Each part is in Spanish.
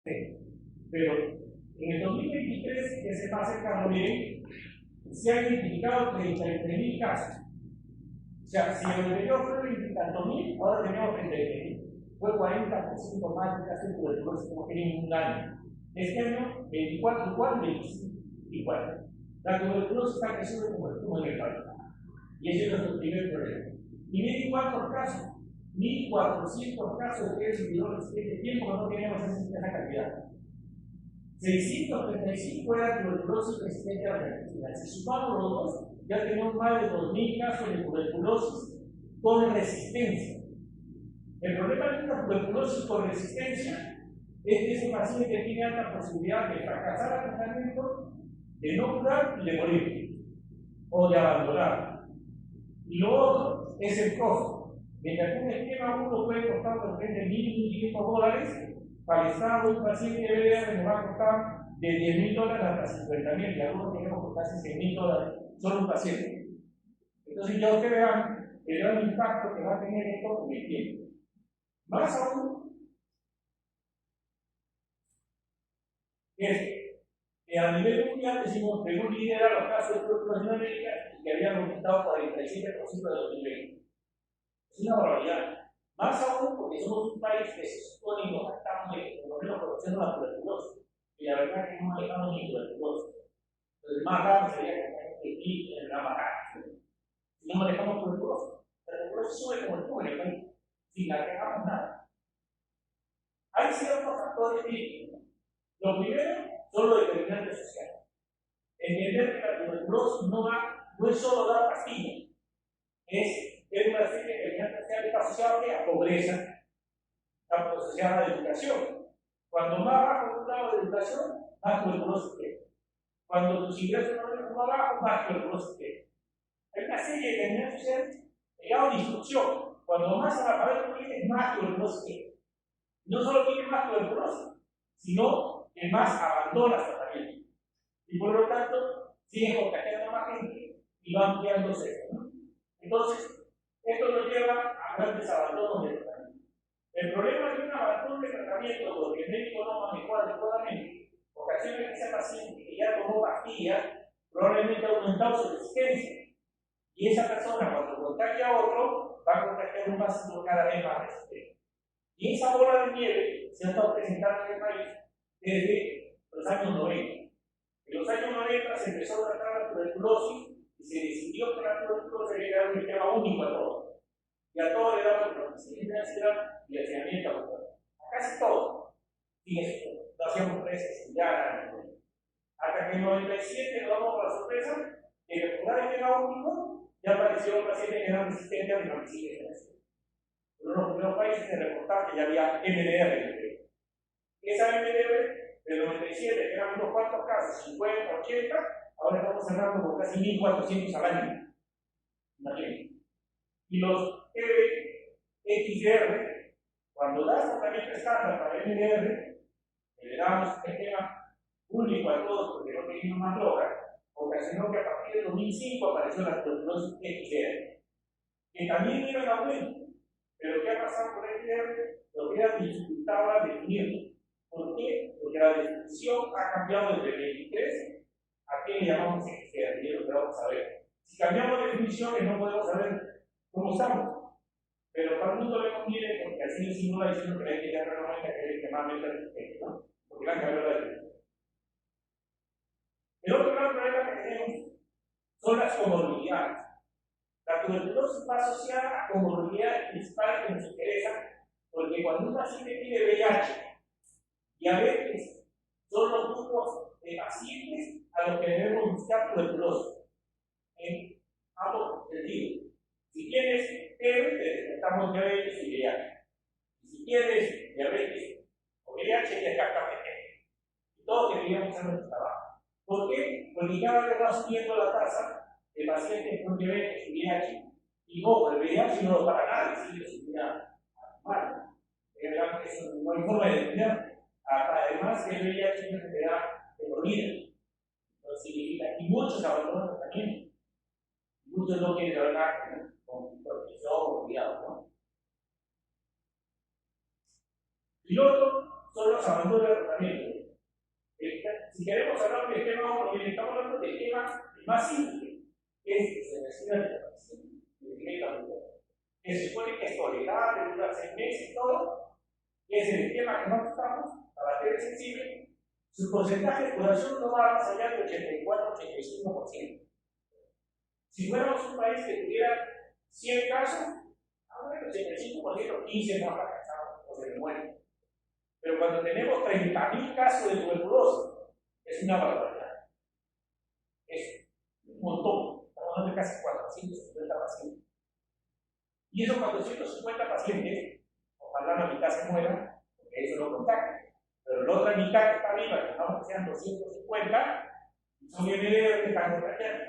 Pero en el 2023, que se pasa el carro bien, se han identificado 33.000 casos. O sea, si el anterior fue 20.000, ahora tenemos 33.000. Fue 40% más de casos de tuberculosis como que en un año. Este año, 24 igual, 25 igual. La tuberculosis está creciendo como el tubo en el país. Y ese es nuestro primer problema. Y miren cuántos casos, 1.400 casos de inhibidores en este tiempo que no tenemos esa cantidad. 635 era tuberculosis resistente a la penicilina. Si sumamos los dos, ya tenemos más de 2.000 casos de tuberculosis con resistencia. El problema de una tuberculosis con resistencia es que ese paciente tiene alta posibilidad de fracasar el tratamiento, de no curar y de morir, o de abandonar. Y lo otro es el costo. Mientras que un esquema uno puede costar de repente $1.500, para el Estado un paciente BDR nos va a costar de $10.000 hasta $50.000, y algunos tenemos casi $100.000 solo un paciente. Entonces ya ustedes vean el gran impacto que va a tener esto en el tiempo. Más aún, es que a nivel mundial decimos que Perú lidera los casos de tuberculosis en América y que había aumentado 47% de 2020. Es una barbaridad. Más aún porque somos un país que se supone y nos jactamos de por lo menos conociendo la tuberculosis. Y la verdad es que no manejamos ni tuberculosis. Entonces, más grave sería que aquí en la baja. Si no manejamos tuberculosis, la tuberculosis sube como el tubo en el país, sin agregamos nada. Hay ciertos factores críticos. Lo primero son los determinantes sociales. Entender que la tuberculosis no es solo dar pastillas, es una serie de determinantes sociales asociados a pobreza, asociada a la educación. Cuando más bajo tu grado de educación, más tuberculosis tienes. Cuando tus ingresos económicos son más bajos, más tuberculosis tienes. Hay una serie de determinantes sociales ligados a la instrucción. Cuando más analfabeto tienes, más tuberculosis tienes. No solo tienes más tuberculosis, sino que más abandonas tratamiento. Y por lo tanto, sigues contagiando a más gente y va ampliándose esto, ¿no? Entonces, esto nos lleva a grandes abandonos de tratamiento. El problema de un abandono de tratamiento porque el médico no manejó adecuadamente, ocasiona que ese paciente que ya tomó pastillas probablemente ha aumentado su resistencia. Y esa persona, cuando contagia a otro, va a contagiar un paciente cada vez más resistente. Y esa bola de nieve se ha estado presentando en el país desde los años 90. En los años 90 se empezó a tratar la tuberculosis y se decidió que la tuberculosis era un esquema único a todos. Y a todos le daban proximidad y aislamiento autónomo. A casi todos. Fíjense, no hacíamos presas, ya. Hasta que en el 97 nos damos por la sorpresa que en el lugar de esquema único ya apareció un paciente que era resistente a la penicilina. Uno de los primeros países en reportar que ya había MDR. Esa MDR del 97, que eran unos cuantos casos, 50, 80, ahora estamos cerrando con casi 1.400 al año. Imagínense. Y los XR, cuando das tratamiento estándar para MDR, le damos un esquema único a todos porque no teníamos más droga, ocasionó que a partir del 2005 apareció la tuberculosis XR, que también era la buena. Pero ¿qué ha pasado con XR? Lo que era dificultaba definirlo. ¿Por qué? Porque la definición ha cambiado desde el 23 a qué le llamamos XR, y es lo que vamos a ver. Si cambiamos de definiciones no podemos saber cómo estamos. Pero para el mundo le conviene porque así le simula diciendo que la XR normalmente es extremadamente resistente, ¿no? Porque la han cambiado la definición. El otro gran problema que tenemos son las comorbilidades. La tuberculosis va asociada a comorbilidades principales que nos interesan, porque cuando un paciente tiene VIH, diabetes, son los grupos de pacientes a los que debemos buscar tuberculosis. En ambos sentidos. Si tienes TB, te detectamos diabetes y VIH. Y si tienes diabetes o VIH, te descartamos TB. Y todos deberíamos hacer nuestro trabajo. ¿Por qué? Porque cada vez va subiendo la tasa de pacientes con diabetes y VIH. Y ojo, el VIH no lo para nadie, sigue su vida normal. Eso no hay forma de determinar. Además, el VIH es una enfermedad de por vida. Eso significa, y muchos abandonan el tratamiento. Muchos no quieren trabajar con protección o cuidado, ¿no? Y lo otro son los abandonos de tratamiento. Si queremos hablar del tema 1, estamos hablando del tema más simple, que es la necesidad de la paciente, que se supone que es tolerable, dura 6 meses y todo, que es el tema que más usamos para la tele sensible. Su porcentaje de curación no va más allá del 84-85%. Si fuéramos un país que tuviera 100 casos, ahora el 85%, 15 no ha fracasado o se le muere. Pero cuando tenemos 30.000 casos de tuberculosis, es una barbaridad. Es un montón. Estamos hablando de casi 450 pacientes. Y esos 450 pacientes, ojalá la mitad se muera, porque eso no contacta. Pero la otra mitad que está arriba, que estamos que sean 250, son herederos que están contagiando.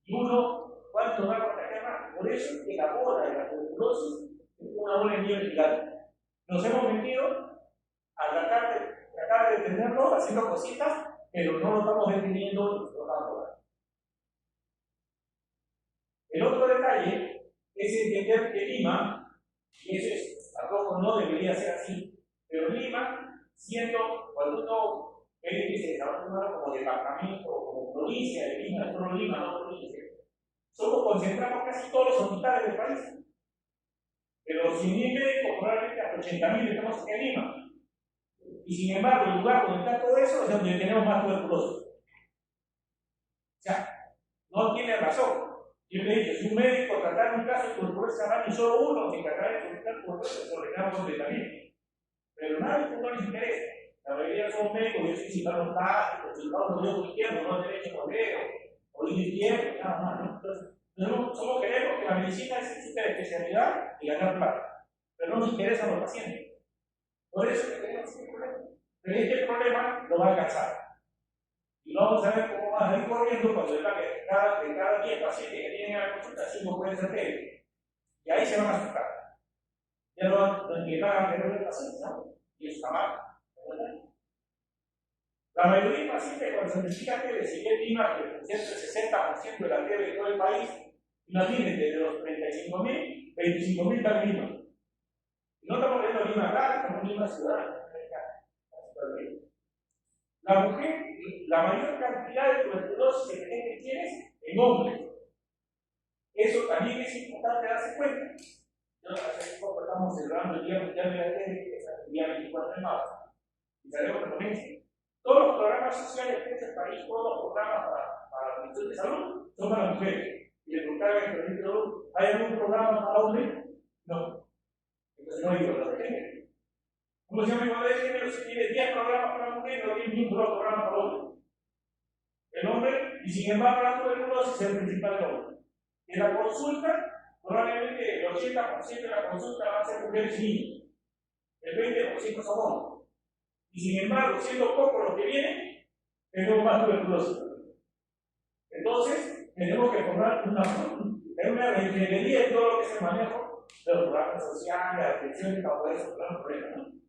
Y uno, ¿cuánto va a contagiar más? Por eso es que la bola de la tuberculosis es una bola de nieve gigante. Nos hemos metido a tratar de detenerlo haciendo cositas, pero no lo estamos deteniendo y explotando. El otro detalle es entender que Lima, y eso es, tampoco no debería ser así, pero Lima, siendo, cuando uno ve que se desarrolla como departamento, como provincia de Lima, no solo Lima, no provincia, concentramos casi todos los hospitales del país. De los 100.000 médicos, probablemente hasta 80.000 estamos aquí en Lima. Y sin embargo, el lugar donde está todo eso es donde tenemos más tuberculosis. O sea, no tiene razón. Yo le he dicho, si un médico tratara un caso de tuberculosis al año, solo uno se encargará de tratar tuberculosis, lo ordenamos completamente. Pero nadie no les interesa. La mayoría son médicos, yo soy cirujano plástico, cirujano de ojo izquierdo, no derecho bolero, oído izquierdo, nada más, ¿no? Entonces, nosotros solo queremos que la medicina es su especialidad y ganar plata. Pero no nos interesan los pacientes. Por eso es que tenemos este problema. Pero este problema lo va a alcanzar. Y vamos a ver cómo va a ir corriendo cuando de cada 10 pacientes que tienen a la consulta, 5 pueden ser TB. Y ahí se van a asustar. Ya no van a llegar a tener el paciente, ¿no? Y eso está mal. La mayoría de pacientes cuando se necesita TB, si bien Lima representa el 60% de la TB de todo el país, imagínense, de los 35.000, 25.000 están en Lima. Y no estamos viendo Lima grande, estamos en Lima ciudad. La mujer, la mayor cantidad de tuberculosis que gente tiene en hombres. Eso también es importante darse cuenta. Hace poco estamos celebrando el Día Mundial de la TB, que es el día 24 de marzo. Y sabemos que con esto, todos los programas sociales de este país, todos los programas para la atención de salud, son para mujeres. Y le preguntaban en el de salud, ¿hay algún programa para hombres? No. Entonces no hay igualdad de género. Como se llama igualdad de género, si tiene 10 programas para mujeres, no tiene ningún programa para hombres. El hombre, y sin embargo, la tuberculosis es el principal de hombre. En la consulta, probablemente el 80% de la consulta va a ser mujeres y niños. El 20% son hombres. Y sin embargo, siendo pocos los que vienen, tenemos más tuberculosis. Entonces, tenemos que formar una reingeniería en todo lo que es el manejo de los programas sociales, de atención para poder solucionar los problemas, ¿no?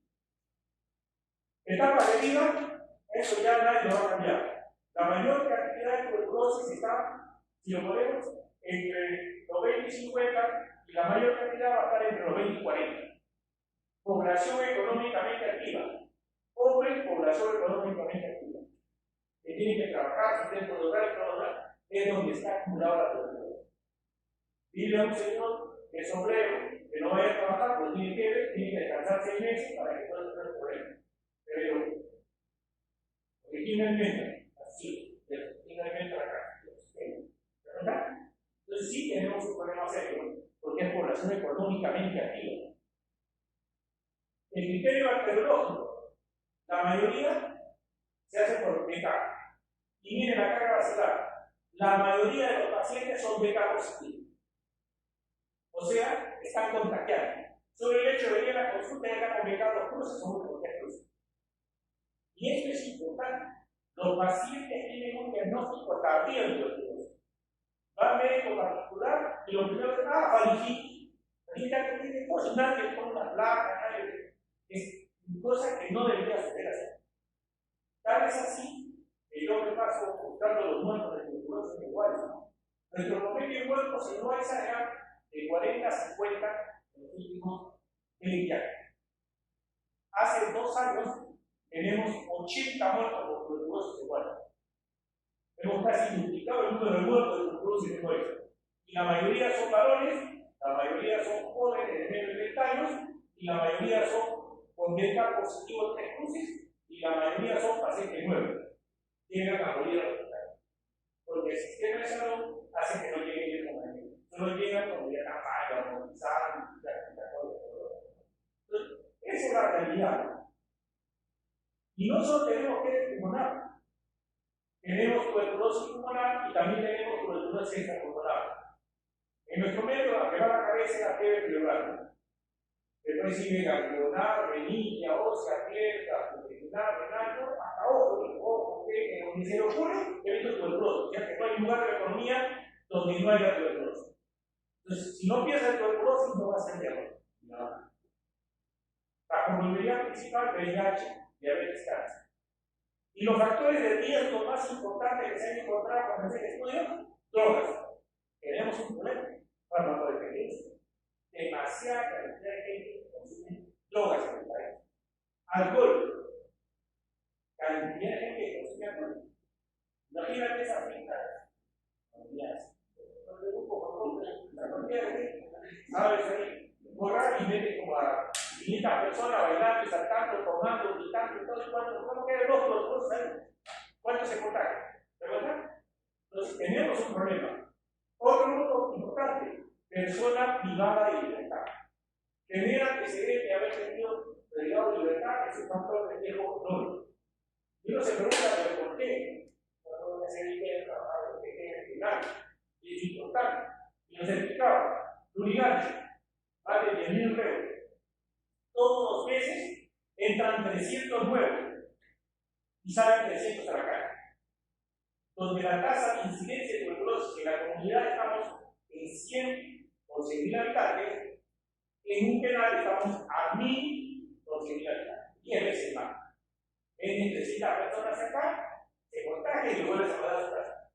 Etapa de vida, eso ya nadie lo va a cambiar. La mayor cantidad de tuberculosis está, si lo ponemos, entre los 20 y 50, y la mayor cantidad va a estar entre los 20 y 40. Población económicamente activa. Hombres, población económicamente activa. Que tienen que trabajar, su tiempo de hogar y todo, es donde está acumulada la tuberculosis. Dile a un señor que es obrero, que no vaya a trabajar, pues tiene que descansar 6 meses para que pueda tener el problema. Pero, originalmente, así, originalmente la casa, ¿verdad? Entonces sí tenemos un problema serio, porque es población económicamente activa. El criterio bacteriológico, la mayoría se hace por beta. Y miren la carga bacteriana, la mayoría de los pacientes son beta positivos. O sea, están contagiados. Solo el hecho de venir a la consulta y estar con beta 2 cruces son muy contagiados. Y esto es importante. Los pacientes tienen un diagnóstico tardío de tuberculosis. Va al médico particular y lo primero que va a faringitis. Faringitis que tiene cosas, nadie le pone una placa, nadie. Es cosa que no debería suceder así. Tal es así que yo me paso buscando los muertos de tuberculosis iguales, ¿no? Nuestro promedio de muertos en Nueva Zelanda de 40 a 50 en los últimos 20 años. Hace 2 años tenemos 80 muertos por tuberculosis igual. Hemos casi duplicado el número de muertos de tuberculosis en Nueva. Y la mayoría son varones, la mayoría son jóvenes de menos de 30 años, y la mayoría son con delta positivo de 3 cruces, y la mayoría son pacientes nuevos. Llegan a morir al hospital. Porque el sistema de salud hace que no lleguen con la gente. Solo llegan cuando ya están mal, agonizando, entonces, esa es la realidad. Y no solo tenemos que pulmonar, tenemos tuberculosis pulmonar y también tenemos tuberculosis extrapulmonar. En nuestro medio, la que va a la cabeza es la fiebre pleural. Después sigue ganglionar, renitis, ósea, pierna, pulmonar, renal, hasta ojo, donde se le ocurre, evito tuberculosis, ya que no hay lugar de la economía donde no haya tuberculosis. Entonces, si no piensa en tuberculosis, no va a ser diagnóstico. No. La comorbilidad principal, VIH, diabetes, cáncer. Y los factores de riesgo más importantes que se han encontrado con este estudio, drogas. Tenemos un problema, farmacodependencia. Demasiada cantidad de gente que consume drogas en el país. Alcohol. Cantidad de gente que consume alcohol. Imagínate esa finca. ¿Sabes ahí? Borrar y mete como a 500 personas bailando y saltando, tomando, gritando y todo. ¿Cómo queda el otro? ¿Cuánto se contagia? ¿De verdad? Entonces tenemos un problema. Otro punto importante, persona privada de libertad. Tener antecedentes de haber tenido privado de libertad es un factor de riesgo doble. Y uno se pregunta, ¿por qué? No voy a hacer el trabajo que final. Y es importante. Y lo certificaba. Lurigancho, más de 10.000 euros. Todos los meses entran 300 nuevos y salen 300 a la calle. Donde la tasa de incidencia de tuberculosis en la comunidad estamos en 100 por 100.000 habitantes, en un penal estamos a 1.000 por 100.000 habitantes, 10 veces más. En 300 personas acá, se contagia y vuelve a salvar a su casa.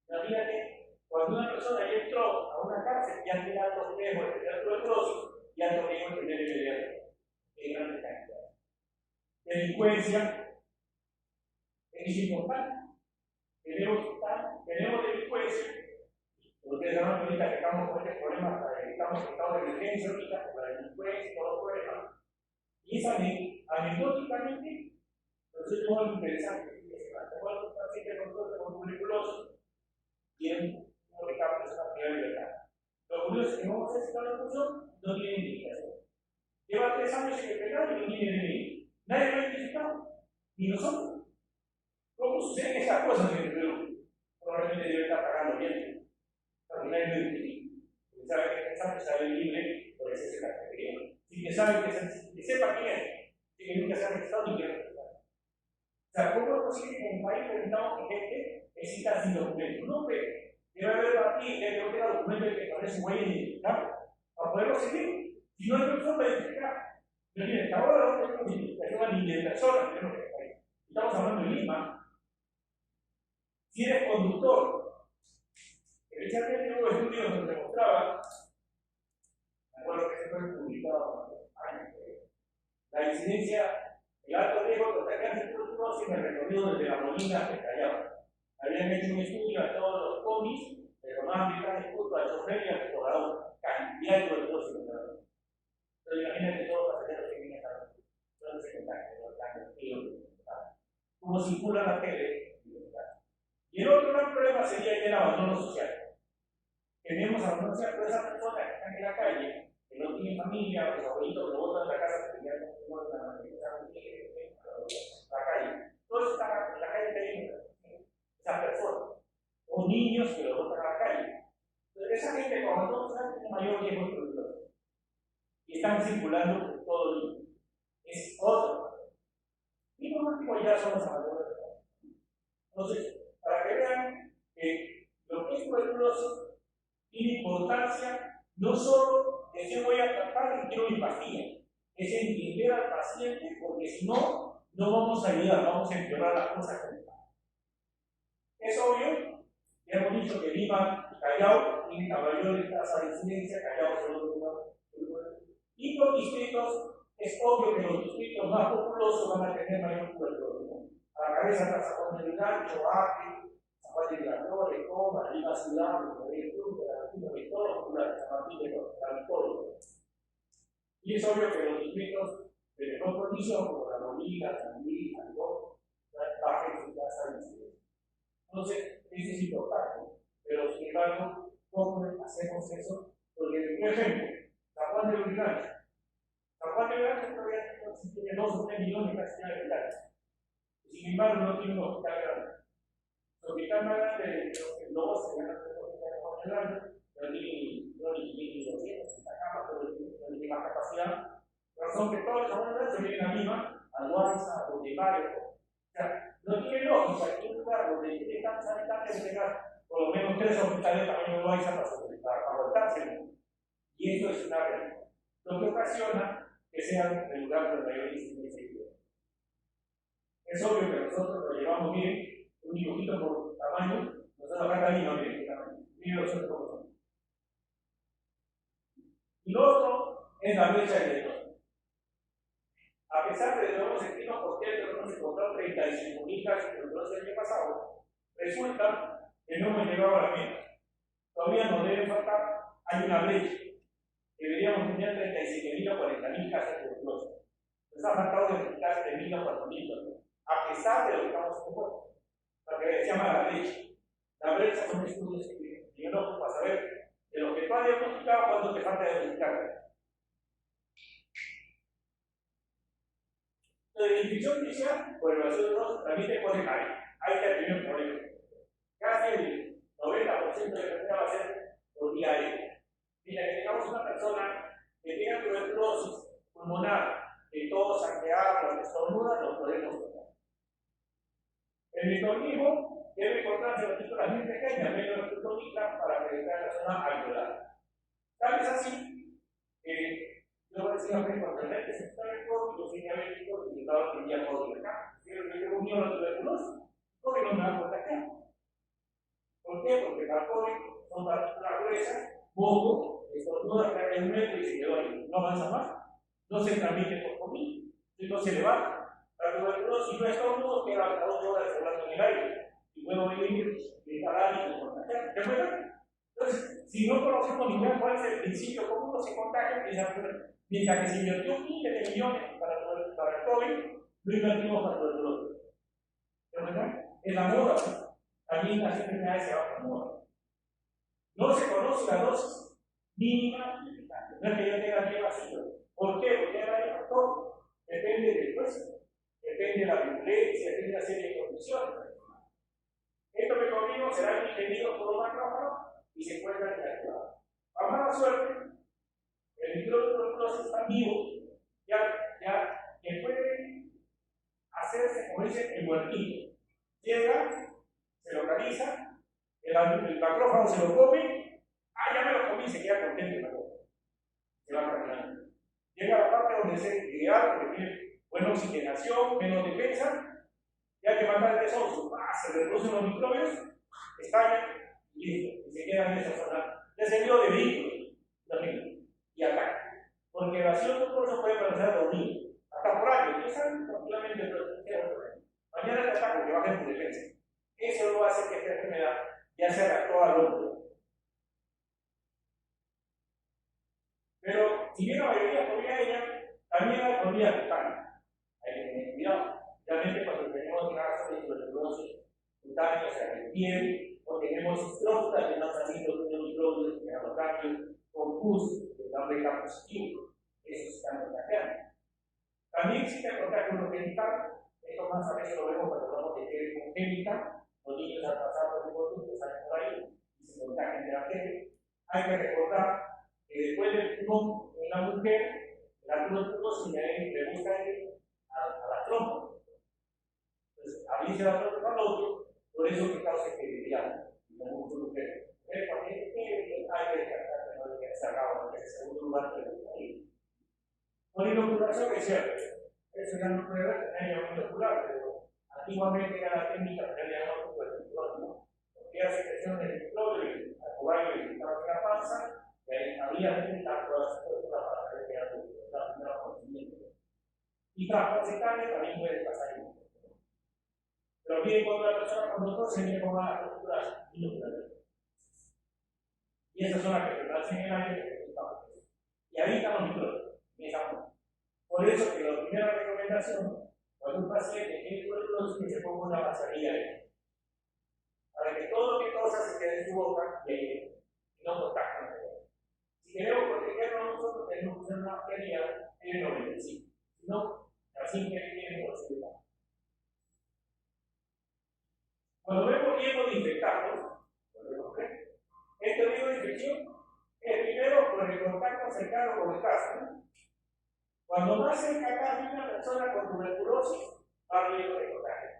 Imagínate, cuando una persona ya entró a una cárcel, ya tiene alto riesgo de tener tuberculosis y alto riesgo de tener inmediato en grandes cantidades. Delincuencia es importante. Tenemos delincuencia. Ustedes saben ahorita que estamos con este problema, estamos en estado de emergencia ahorita, con la delincuencia y todos los problemas. Y es anecdóticamente, entonces tengo algo interesante. Tengo un paciente con tuberculosis, tiene un recambio de esa privada de libertad. Lo curioso es que no vamos a hacer la función, no tiene indicación. Lleva 3 años en el penal y no tiene DNI. Nadie lo ha identificado, ni nosotros. ¿Cómo suceden esas cosas en el Perú? Probablemente debe estar pagando bien. Pero nadie lo identifica. Porque sabe que el examen sale libre por ese categoría. Sin que sepa quién es. Sin que nunca se ha registrado ni quiera registrar. O sea, ¿cómo es posible que en un país permitamos que gente exista sin documentos? No, que debe haber aquí que no tenga documentos que parece muy identificable. Para poderlo seguir. Si no hay persona para identificar. Pero miren, ahora no tenemos identificación ni de personas que tenemos en el país. Estamos hablando de Lima. Si eres conductor, especialmente hubo estudios donde demostraba, me acuerdo que se fue publicado años, la incidencia, el alto riesgo de contagiarse por tuberculosis en el recorrido desde La Molina hasta el Callao. Habían hecho un estudio a todos los comis, pero más de cada discurso al chofer y al explorador, cantidad de tuberculosis en el recorrido. Entonces imagínate todos los pasajeros que vienen a donde se contagian, los cambios, cómo circula la tele. Y el otro gran problema sería el abandono social. Tenemos abandono social por esas personas que están en la calle, que no tienen familia, los abuelitos que botan de la casa porque ya no tienen la calle. Todo eso está en la calle teniendo esas personas. O niños que los botan a la calle. Entonces, esa gente con abandono social tiene mayor riesgo de tuberculosis. Y están circulando por todo el mundo. Es otro. Y por último, ya son los abandonos social. Entonces, para que vean que lo que es tuberculosis tiene importancia no solo que yo voy a tratar y quiero mi pastilla, es entender al paciente, porque si no, no vamos a ayudar, vamos a empeorar las cosas con el paciente. Es obvio, ya hemos dicho que Lima y Callao tienen la mayor tasa de incidencia, Callao segundo lugar, y por distritos es obvio que los distritos más populosos van a tener mayor cobertura, ¿no? A la cabeza está San Juan del Gancho, Acre, San Juan de Miraflores, Coma, Lima Ciudad, Montevideo Club, Argentina, Victoria, San Martín de la Victoria. Y es obvio que los distritos de mejor condición, como la Bolívar, San Luis, Andorra, bajen su tasa de incidencia. Entonces, eso es importante. Pero sin embargo, ¿cómo hacemos eso? Porque, por ejemplo, San Juan de Lurigancho. San Juan de Lurigancho todavía tiene 2 o 3 millones casi de habitantes. Sin embargo, no tiene un hospital grande. El hospital más grande de los lobos se llama el hospital de San Juan de Lurigancho, pero ni 200 camas, pero no tiene más capacidad. Razón que todos los San Juan de Lurigancho vienen a Lima, a Luanza, a Bolívar. O sea, no tiene lógica que un lugar donde tiene tantos habitantes de tenga por lo menos 3 hospitales de tamaño Loaiza para aguantarse. Y esto es una realidad. Lo que ocasiona que sean el lugar de mayor incidencia. Es obvio que nosotros lo llevamos bien, un dibujito por tamaño, nosotros acá en Lima, miren, miren los otros como son. Y lo otro es la brecha de electrónica. A pesar de que no sentimos por qué hemos encontrado 35.000 casos de el año pasado, resulta que no hemos llegado a la meta. Todavía nos debe faltar, hay una brecha. Deberíamos tener 37.000 o 40.000 casos de tuberculosis. Nos ha faltado detectar 3.000 o 4.000, a pesar de lo que estamos haciendo. Lo que se llama la brecha. La brecha son estudios epidemiológicos para saber de lo que tú has diagnosticado cuánto te falta diagnosticar. La infección inicial, por evaluación de los también te pone ahí. Ahí está el primer problema. Casi el 90% de la enfermedad va a ser por vía aérea. Mira, que tengamos una persona que tenga tuberculosis pulmonar, que tosa, que habla, que estornuda, lo podemos tratar. El microorganismo debe encontrarse en las células bien pequeñas, menos criptónica, para penetrar la zona alveolar. Tal es así que yo decía que cuando el gente se está en el COVID, yo soy diabético y estaba que tenía COVID acá. Quiero que yo unió la tuberculosis, porque no me va a contagiar. ¿Por qué? Porque la COVID son partículas gruesas, moco, estornuda, cae en un metro y se quedó ahí. No avanza más. No se transmite por comida. No se levanta. La tuberculosis no estornudo, queda hasta 2 horas volando en el aire. Y puedo vivir de parar y contagiar. ¿De acuerdo? Entonces, si no conocemos ni cuál es el principio, cómo uno se contagia, mientras que se invirtió miles de millones para el COVID, no invertimos para la tuberculosis. ¿De acuerdo? Es la moda. También las enfermedades se van por moda. No se conoce la dosis mínima y limitante. No es que yo tenga bien vacío. ¿Por qué? Porque hay factor. Depende del peso, depende de la violencia, depende de una serie de condiciones. Esto que comimos será ingerido por un macrófago y se encuentra inactivado. A mala suerte, el microbio de tuberculosis está vivo, que puede hacerse, como dice, el muertito. Llega, se localiza, el macrófago se lo come, ya me lo comí y se queda contento el macrófago. Se va caminando. Llega a la parte donde es ideal, porque tiene buena oxigenación, menos defensa, y hay que mandar el desonso. Se reproducen los microbios, estallan y listo, y se quedan en esa zona. Descendido de vehículos, y ataca. Porque la acción del cuerpo puede parecer dormido, hasta por años, 10 años, tranquilamente, mañana te ataco, que baja en tu defensa. Eso no hace que esta enfermedad ya se adaptó al hombre. Pero si bien la mayoría podría ella, también hay podría cutánea. Hay que tener cuidado. Realmente cuando tenemos casos de tuberculosis cutánea, o sea, de piel, o tenemos estrófitas de lanzamiento de microbios, de cambios con pus, de doble K positivo, eso se está contagiando. También existe el contagio no genital, esto más a veces lo vemos cuando hablamos de piel congénita, los niños al pasar por el conducto salen por ahí y se contagian de la piel. Hay que recordar que después del pulmón de una mujer, la tuberculosis le gusta a la trompa. Entonces, abrirse la trompa al otro, por eso que causa esterilidad. Y no muchas mujeres. Pero también hay que descartar que no debe ser sacado en el segundo lugar que le ahí. Con inoculación es cierto. Eso ya no puede ver, tener diagnóstico ocular, pero antiguamente era la técnica de tener diagnóstico de tuberculosis. Porque era secreción del microbio, el alcobayo le quitaba la panza. Y ahí había que quitar todas las cosas para saber que era la primera conocimiento. Y transparentable también puede pasar. Pero bien, cuando la persona con doctor se viene con malas posturas, y esas son las que permanecen en el aire y habitan los microbios en esa zona. Por eso que la primera recomendación, cuando un paciente tiene tuberculosis, que se ponga una mascarilla ahí, para que todo lo que tosa se quede en su boca y no contacte con el cuerpo. Si queremos protegernos nosotros, tenemos que usar una mascarilla en el 95, si no, así que tiene posibilidad. Cuando vemos riesgo de infectarnos, este riesgo de infección es primero por el contacto cercano con el caso, ¿no? Cuando más cerca está una persona con tuberculosis, va a riesgo de contagio.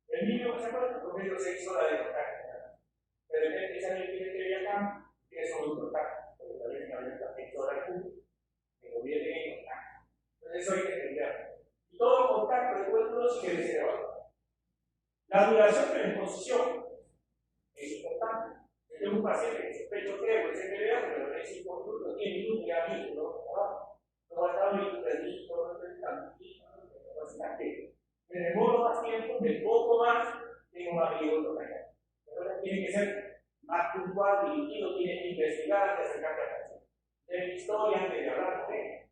El niño que se acuerda, por medio 6 horas de contagio. De repente, esa niña tiene que viajar, que es muy importante, porque también se habla 6 horas de punto, que conviene en contacto. Entonces, eso hay que entenderlo. Y todo contacto de tuberculosis debe ser evaluado. La duración de la exposición es importante. Yo tengo un paciente que sospecho que es MDA, pero en 5 minutos, 10 minutos ya visto, ¿no? No va a estar muy perdido, me demoro más tiempo, me poco más, tengo más riesgo de caer. Entonces tiene que ser más puntual, dirigido, tiene que investigar, que acercarse a la persona. De historia antes de hablar con él.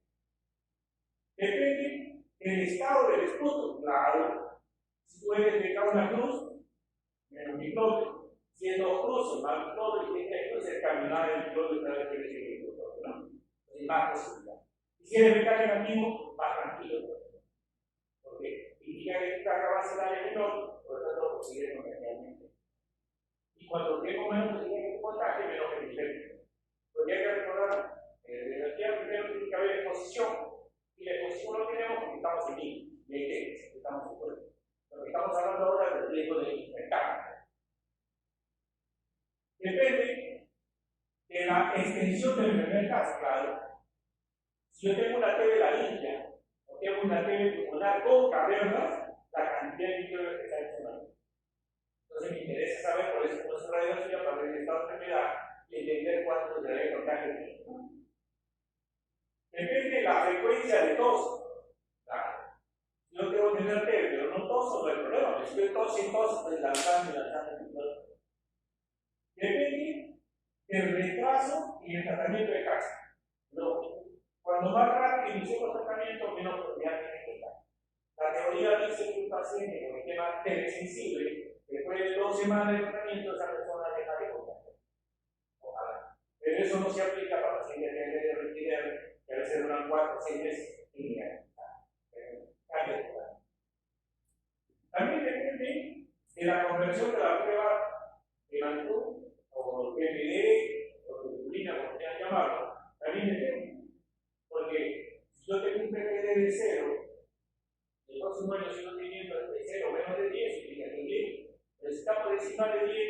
Depende del estado del escudo, claro. Si tú eres de una cruz, menos microbio. Si es 2 cruces, más microbio, y tiene que ser caminar el microbio cada vez que le sigue el microbio, ¿no? Hay más posibilidad. Si eres becario negativo, más tranquilo. Porque indica que tu carga va a ser área menor, por lo tanto, sigue convencionalmente. Y cuando tengo menos posibilidad que te contagie, menos que te infecte. Porque hay que recordar que la energía primero tiene que haber exposición. Y la exposición lo tenemos porque estamos en línea, y hay que estamos en cuerpo. Lo que estamos hablando ahora es del riesgo de infectar. Depende de la extensión del primer caso, claro. Si yo tengo una TB de la India, o tengo una TB pulmonar con cavernas, la cantidad de microbios que está en zona. Entonces me interesa saber por eso es radiología para ver el estado de enfermedad y entender cuánto se debe contagio tiene. Depende de la frecuencia de tos. Claro. Yo tengo que tener TB, pero no toso, no hay problema. Pero si yo toso y toso, pues lanzando el microbio. Depende del retraso y el tratamiento de caso. Cuando más rápido inició el tratamiento, menos probabilidad tiene que estar. La teoría dice que un paciente con el tema sensible, después de 2 semanas de tratamiento, esa persona deja de contagio. Ojalá. Pero eso no se aplica para pacientes que requieren, que a veces duran 4 o 6 meses y ni también depende de la conversión de la prueba de Mantoux o PPD o tubulina, como quieran llamarlo. También depende. Porque si yo tengo un PPD de 0, el próximo año sigo teniendo de 0 menos de 10, significa que es 10. Pero si está por encima de 10,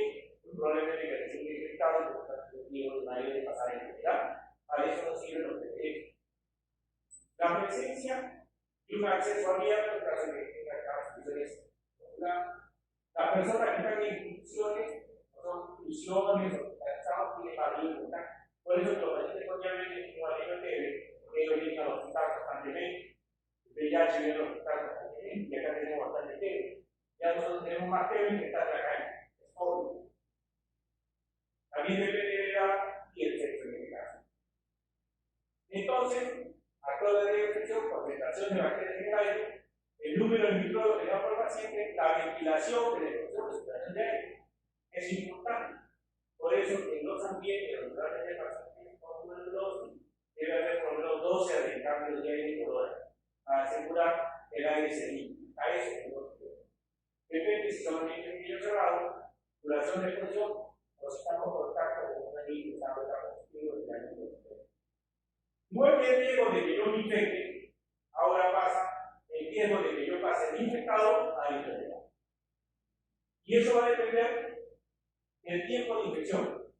probablemente que se quede infectado y por tanto el riesgo de nadie de pasar en enfermedad. Para eso nos sirven los PPD. La presencia de un acceso abierto en caso de que tenga transfusiones. Las personas que están en instituciones son instituciones organizadas, tienen más riesgo. Por eso que los pacientes con diabetes no alimentan ellos vienen al hospital constantemente. El VIH viene al hospital constantemente y acá tenemos bastante TB. Ya nosotros tenemos más TB que está en la calle. Es obvio. También depende de la edad y el sexo en este caso. Entonces, actual de infección, concentración de bacterias en el aire, el número de microbios que le da por el paciente, la ventilación de la exposición de circulación de aire es importante. Por eso, en los ambientes donde va a tener pacientes con tuberculosis, debe haber por lo menos 12 adentrantes de aire por hora para asegurar que el aire se limpie. A eso es lo que depende si son ambientes cerrados, duración de exposición, o si estamos en contacto con un anillo que está positivo y la no es el riesgo de que yo me infecte, ahora pasa el riesgo de que yo pase de infectado a enfermedad. Y eso va a depender del tiempo de infección.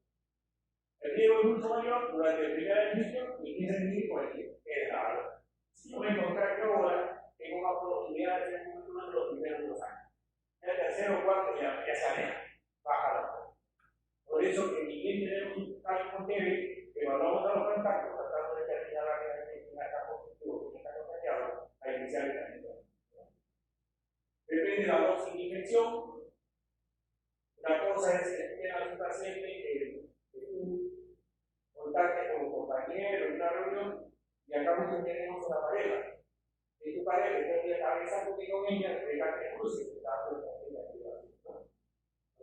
El riesgo es mucho mayor durante el primer inicio y 15 minutos por el tiempo. Es raro. Si yo me contacto ahora, tengo más posibilidad de ser uno de los primeros 2 años. El tercero o cuarto ya se aleja, baja la cosa. Por eso que ni bien tenemos un caso con TB, evaluamos a los contactos tratando de determinar rápidamente quién está positivo, quién está contagiado, a iniciar el tratamiento. Depende de la dosis de infección. Una cosa es que tengas un paciente que tú contactes como compañero en una reunión y acá muchos tenemos una pareja. Y tu pareja te de cabeza porque con ella te da que cruce, te está dando la actividad.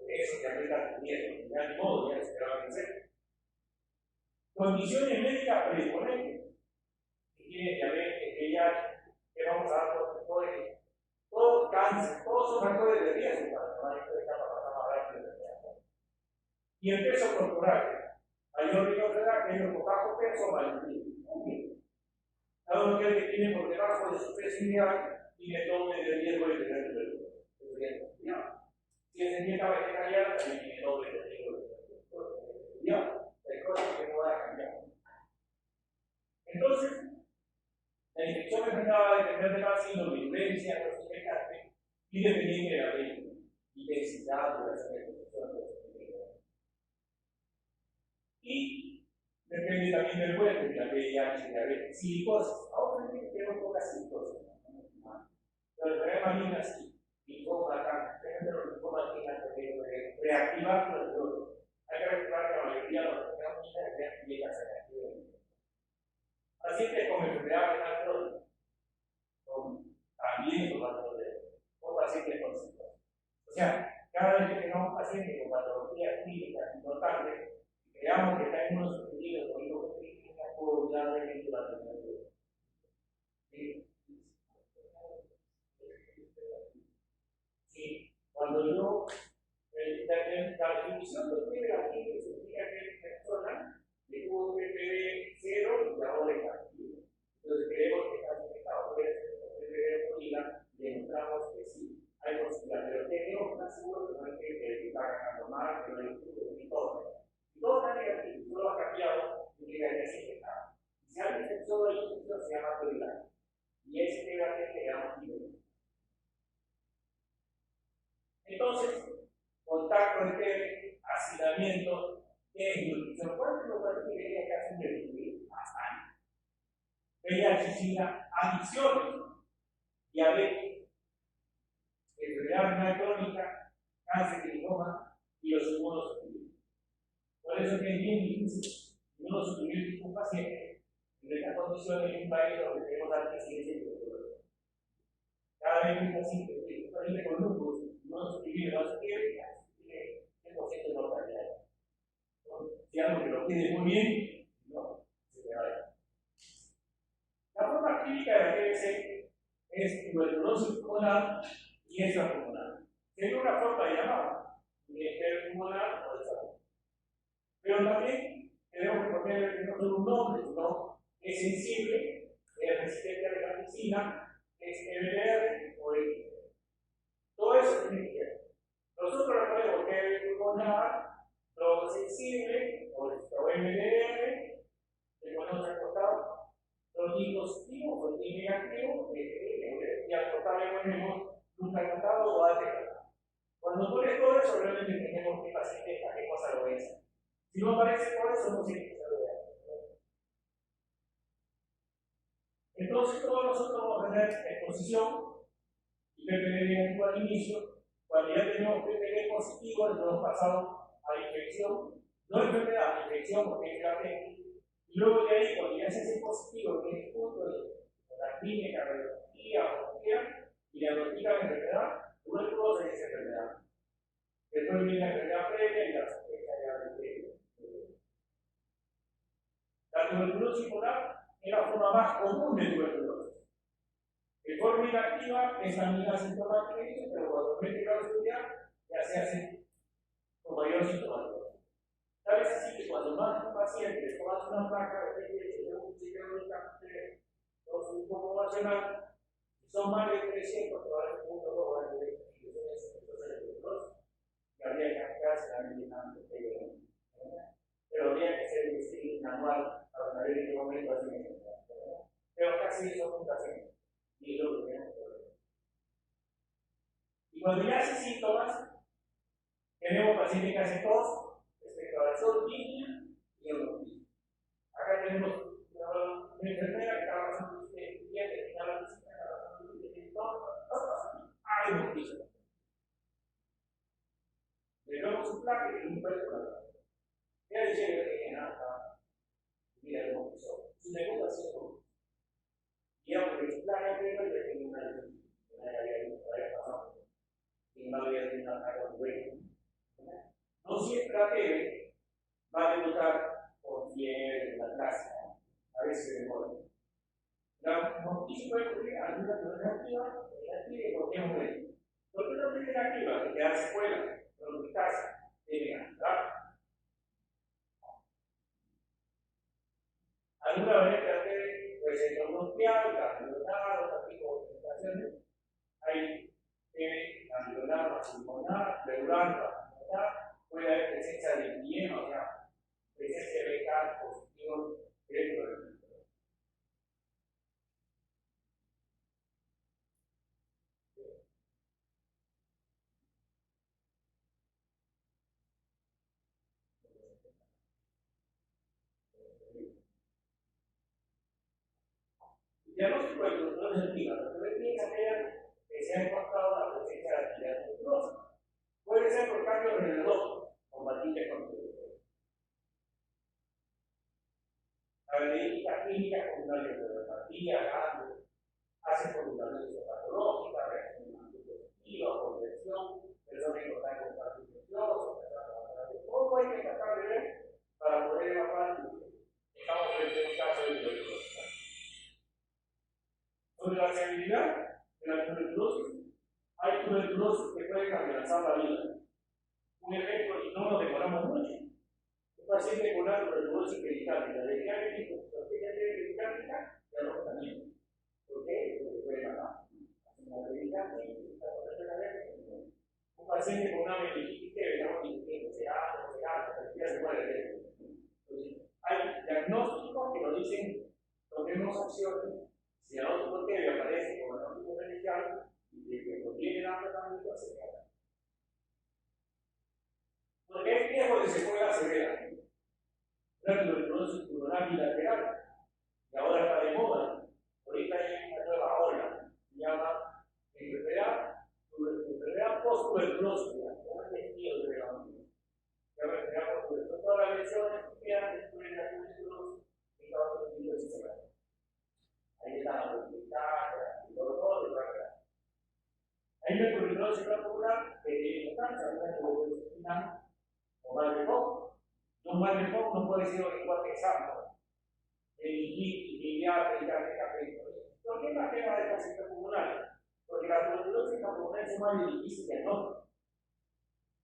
Eso te aprieta tu miedo, ya ni modo, ya se te va a vencer. Condiciones médicas predisponentes. Si tienes diabetes, VIH, que vamos a dar protectores, todo cáncer, todos son factores de riesgo para tomar esta etapa pasar más rápido de la edad. Y el peso corporal. Mayor riesgo de edad, que es lo bajo peso, mayor riesgo. Dado lo que el que tiene por debajo de su peso ideal, tiene doble de riesgo de tener tuberculosis. Si es en dieta vegetariana, también tiene doble de riesgo de tener tuberculosis. Hay cosas que no van a cambiar. Entonces, la infección enfermedad va a depender de la virulencia, los infectantes, y dependiendo de la intensidad, duración de exposición de los infectantes. Y depende también del cuerpo, de la VIH, diabetes, silicosis. Ahora tenemos pocas silicosis. Pero el problema maligna sí, linfoma, cáncer, los linfomas tienen que reactivar los neuronas. Hay que reactivar que la mayoría de los que tenemos que reactivar se reactiven. Pacientes con enfermedad renal crónica, también con patología, o pacientes con síntomas. O sea, cada vez que tengamos un paciente con patologías clínicas importantes, creamos que está inmunosuprimido con hipoclínica, puedo darle la temperatura. Sí, cuando yo, la definición que tiene la gente significa que es persona que tuvo un PPD 0 y ahora está activo. Entonces creemos que está infectado, puede ser un PPD orina, demostramos que sí, hay posibilidad, pero tenemos que estar seguros que no es que está ganando mal, que no hay estudios ni todo. Si todo está negativo, si todo ha cambiado, significa que es infectado. Si hay infección de la infección, se llama prioridad. Y ese PPD que llamamos nivel. Entonces, contacto entre hacinamiento, desnutrición. ¿Cuál es lo que quería que hacen desnutrir? Bastante. VIH, SIDA, adicciones, diabetes, enfermedad renal crónica, cáncer de linfoma y los inmunosuprimidos. Por eso es que es bien difícil inmunosuprimir un paciente en estas condiciones en un país donde tenemos alta incidencia de tuberculosis. Cada vez que un paciente con lupus no suprimir no se quiere, tiene 100% de mortalidad. Si algo que lo pide muy bien, no, se le va a ir. La forma clínica de la TBC es tuberculosis pulmonar y extrapulmonar. Tiene una forma de llamada, de pulmonar o de salud. Pero también tenemos que poner no solo un nombre, sino es sensible, es resistente a la medicina, es MDR o el. Todo eso tiene que ver. Nosotros le ponemos que pulmonar, lo sensible, o MDR, le ponemos al costado, los dispositivos, o el negativo, y al costado le ponemos glutacatado o aldehydo. Cuando pones todo eso, realmente tenemos que paciente a qué cosa lo es. Si no aparece todo eso, no tiene que saber. Entonces, todos nosotros vamos a tener exposición y PPD negativo al inicio. Cuando ya tenemos PPD positivo, entonces hemos pasado a infección, no enfermedad, infección porque es grave. Y luego de ahí, cuando ya se hace positivo, que es el punto de la clínica, radiología o lo que sea, y diagnostica la enfermedad, luego se dice enfermedad. Después viene la enfermedad previa y la sospecha ya de. La tuberculosis polar es la forma más común de tuberculosis. De forma inactiva es la misma sintomática, pero cuando mete la seguridad ya se hace con mayor sintomática. Tal vez así que cuando más un paciente tomas una placa de un ciclo únicamente un poco nacional, si son más de 300, probablemente uno va a tener instituciones de tuberculosis y habría que aplicarse la medicina pero habría que hacer un screening anual para saber en qué momento hacen eso. Pero casi son mutaciones. Y es lo que tenemos que ver. Y cuando ya hace síntomas, tenemos pacientes que hacen tos, expectoración, línea y hemorragia. Acá tenemos una enfermera que está pasando un cliente que está la visita, está pasando un cliente que tos, hay hemorragia. placa y un puesto de la ella dice que nada, mira cómo empezó. Su negocio ha sido. Y aunque su placa primero ya tenía una había pasado. Y no había tenido una carga buena. No siempre la TV va a debutar por fiebre en la clase, ¿no? A veces se demora. La noticia puede ocurrir alguna que no es activa, y por qué no puede. ¿Por qué no tiene activa? De quedarse fuera, pero en mi casa, tienen activar. Alguna vez que hace, pues, centro bloqueado, campeonato, otro tipo de presentaciones, hay campeonato, pulmonar, pleural, puede haber presencia de higiene, o sea, presencia de becas positivos dentro del centro. Diagnóstico de tuberculosis activa. La tuberculosis es aquella que se ha encontrado la presencia de actividad tuberculosa. Puede ser por cambio en el reloj, compatible con tuberculosis. La veredicta clínica con una neuropatía, cambio, hace formulación patológica, reacción antipositiva, conversión, personas que están con partes infecciosas, todo hay que tratar de ver para poder evaluar que estamos frente a un caso de tuberculosis. Sobre la severidad de la tuberculosis, hay tuberculosis que pueden amenazar la vida. Un ejemplo, y no nos demoramos mucho, un paciente con una tuberculosis pericárdica, de que hay hipoxia pericárdica, ya no también. ¿Por qué? Porque puede matar. Una pericárdica, un paciente con una meningitis que estamos diciendo, se muere de eso. Entonces, hay diagnósticos que nos dicen, tomemos acciones. Si el otro que aparece como diagnóstico inicial y que contiene la tratamiento, se queda. Porque hay riesgo de secuela severa. La tuberculosis pulmonar bilateral, que ahora está de moda. Ahorita hay una nueva ola, se llama enfermedad post-tuberculosis, como es el estilo de la mente. Ya me enfermedad post-tuberculosis. Todas las lesiones que después de la tuberculosis, está otro tipo de sistema. Ahí está la movilidad, el dolor, y la. Hay una tuberculosis popular que tiene importancia, una tuberculosis espinal o mal de foco. Un mal de foco no puede ser igual que examen. ¿Por qué más tema de pacientes pulmonares? Porque la tuberculosis pulmonar es más difícil que no.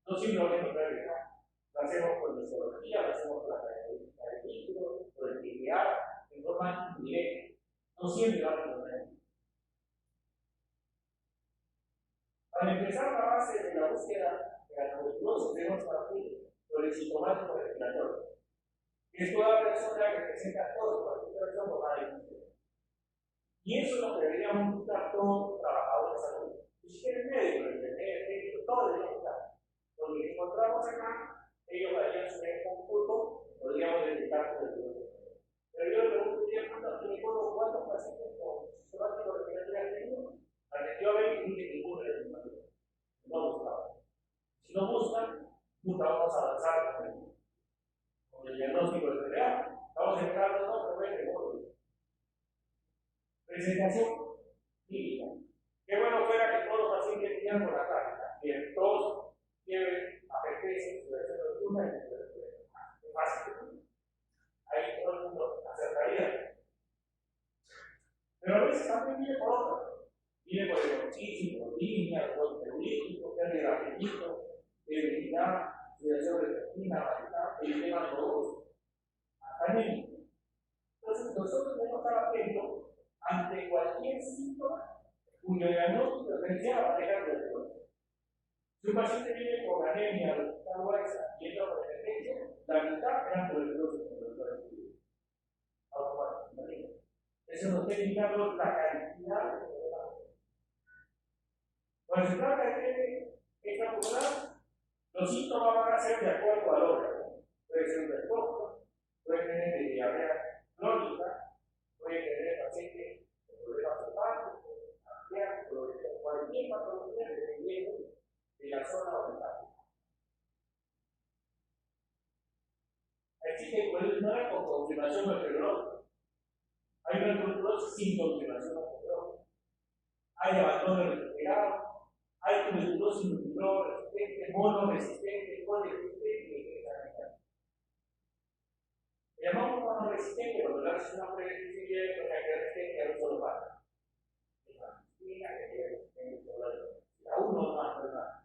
No simplemente lo puede dejar. Lo hacemos por histología, lo hacemos por la característica del líquido, por el PPA, en forma indirecta. No siempre va a resolver. Para empezar, la base de la búsqueda de la tuberculosis debemos partir por el sintomático respiratorio. Es toda persona que presenta todos los respiración por más de 15 días. Y eso es lo que deberíamos buscar todos los trabajadores de salud. Y si quieren médico, todos deberíamos buscar. Porque si encontramos acá, ellos harían su cómputo, podríamos detectar tuberculosis. Pero yo le preguntaría cuántos pacientes con sintomático respiratorio han tenido. Yo a ver y dice ninguno de los sintomáticos. No buscamos. Si no buscan, nunca vamos a avanzar con el diagnóstico de enfermedad. Vamos a entrar los dos problemas de modo. Presentación clínica. Qué bueno fuera que todos los pacientes tengan por la práctica. Bien, todos fiebre, apetece, sudoración nocturna y es fácil. Ahí todo el mundo acertaría. Pero a veces también viene por otro. Viene por el bronquitis, por línea, por neurolítico, pérdida de apetito, debilidad, sudoración de intestina, el tema de dolor, hasta anemia. Entonces, nosotros debemos estar atentos ante cualquier síntoma cuyo diagnóstico diferencial va a dejar de dolor. Si un paciente viene con anemia, resultado gruesa y entra por emergencia, la mitad eran tuberculosis con dolor de automáticamente. Eso nos está indicando la cantidad de problemas. Cuando se trata de fiebre extrapulmonar, los síntomas van a ser de acuerdo al órgano. Puede ser un estómago, puede tener diarrea crónica, puede tener pacientes con problemas hepáticos, cardíacos, cualquier patología dependiendo de la zona hospitalaria. confirmación bacteriológica. Hay una tuberculosis sin confirmación bacteriológica. Hay abandono recuperado. Hay tuberculosis multiresistente, monoresistente, poliresistente y resistente. Le llamamos monoresistente cuando le haces una prueba de sensibilidad porque hay resistente a un solo fármaco. La uno más, ¿verdad?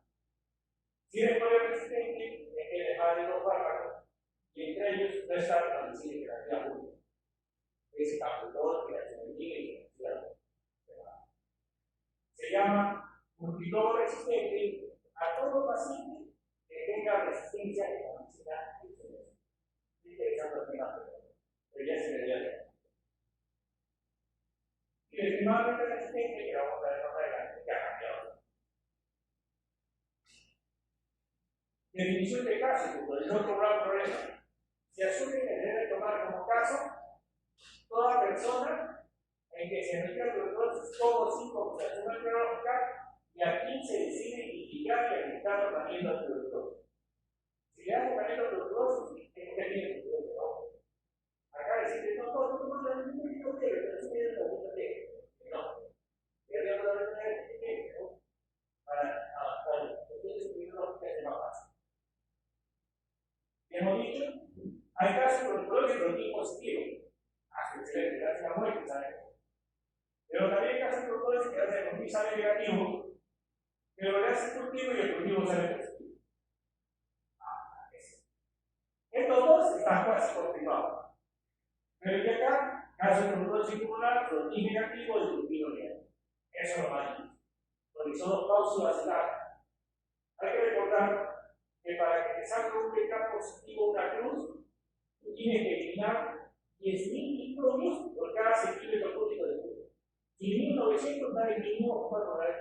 Si es poliresistente, es que dejar de dos fármacos y entre ellos no está la medicina que la uno. Es capulor, que la sementina y se llama multidomo resistente a todo paciente que tenga resistencia a la medicina y estoy interesando el tema, pero ya se me dio. Y el extremadamente resistente, que vamos a ver más adelante, que ha cambiado. Definición de caso, como el otro gran problema. Se asume que debe tomar como caso toda persona en que se requiere tuberculosis todos 5 observaciones biológicas y aquí se decide indicar y habilitar tratamiento de tuberculosis. Si le hago tratamiento de tuberculosis, es que tiene tuberculosis. Acá decir, no, no, pero sí me dio la puta de. No. Y había una vez ¿no? Para avanzar. Entonces, primero que hace más fácil. Hemos dicho, hay casos de tuberculosis de tipo positivo. Excelente, gracias a la muerte, ¿sabes? Pero también hay casos de tuberculosis que hacen con sale negativo, pero le hace cultivo y el cultivo sale positivo. Estos dos están casi confirmados. Pero y acá, caso de tuberculosis pulmonar, frontis negativo y cultivo negativo. Eso es lo más difícil. Porque son los causos vacilares. Hay que recordar que para que te salga un PK positivo una cruz, tú tienes que eliminar 10.000 microbios por cada centímetro cúbico de flujo. Si 1900 da el mínimo para lograr el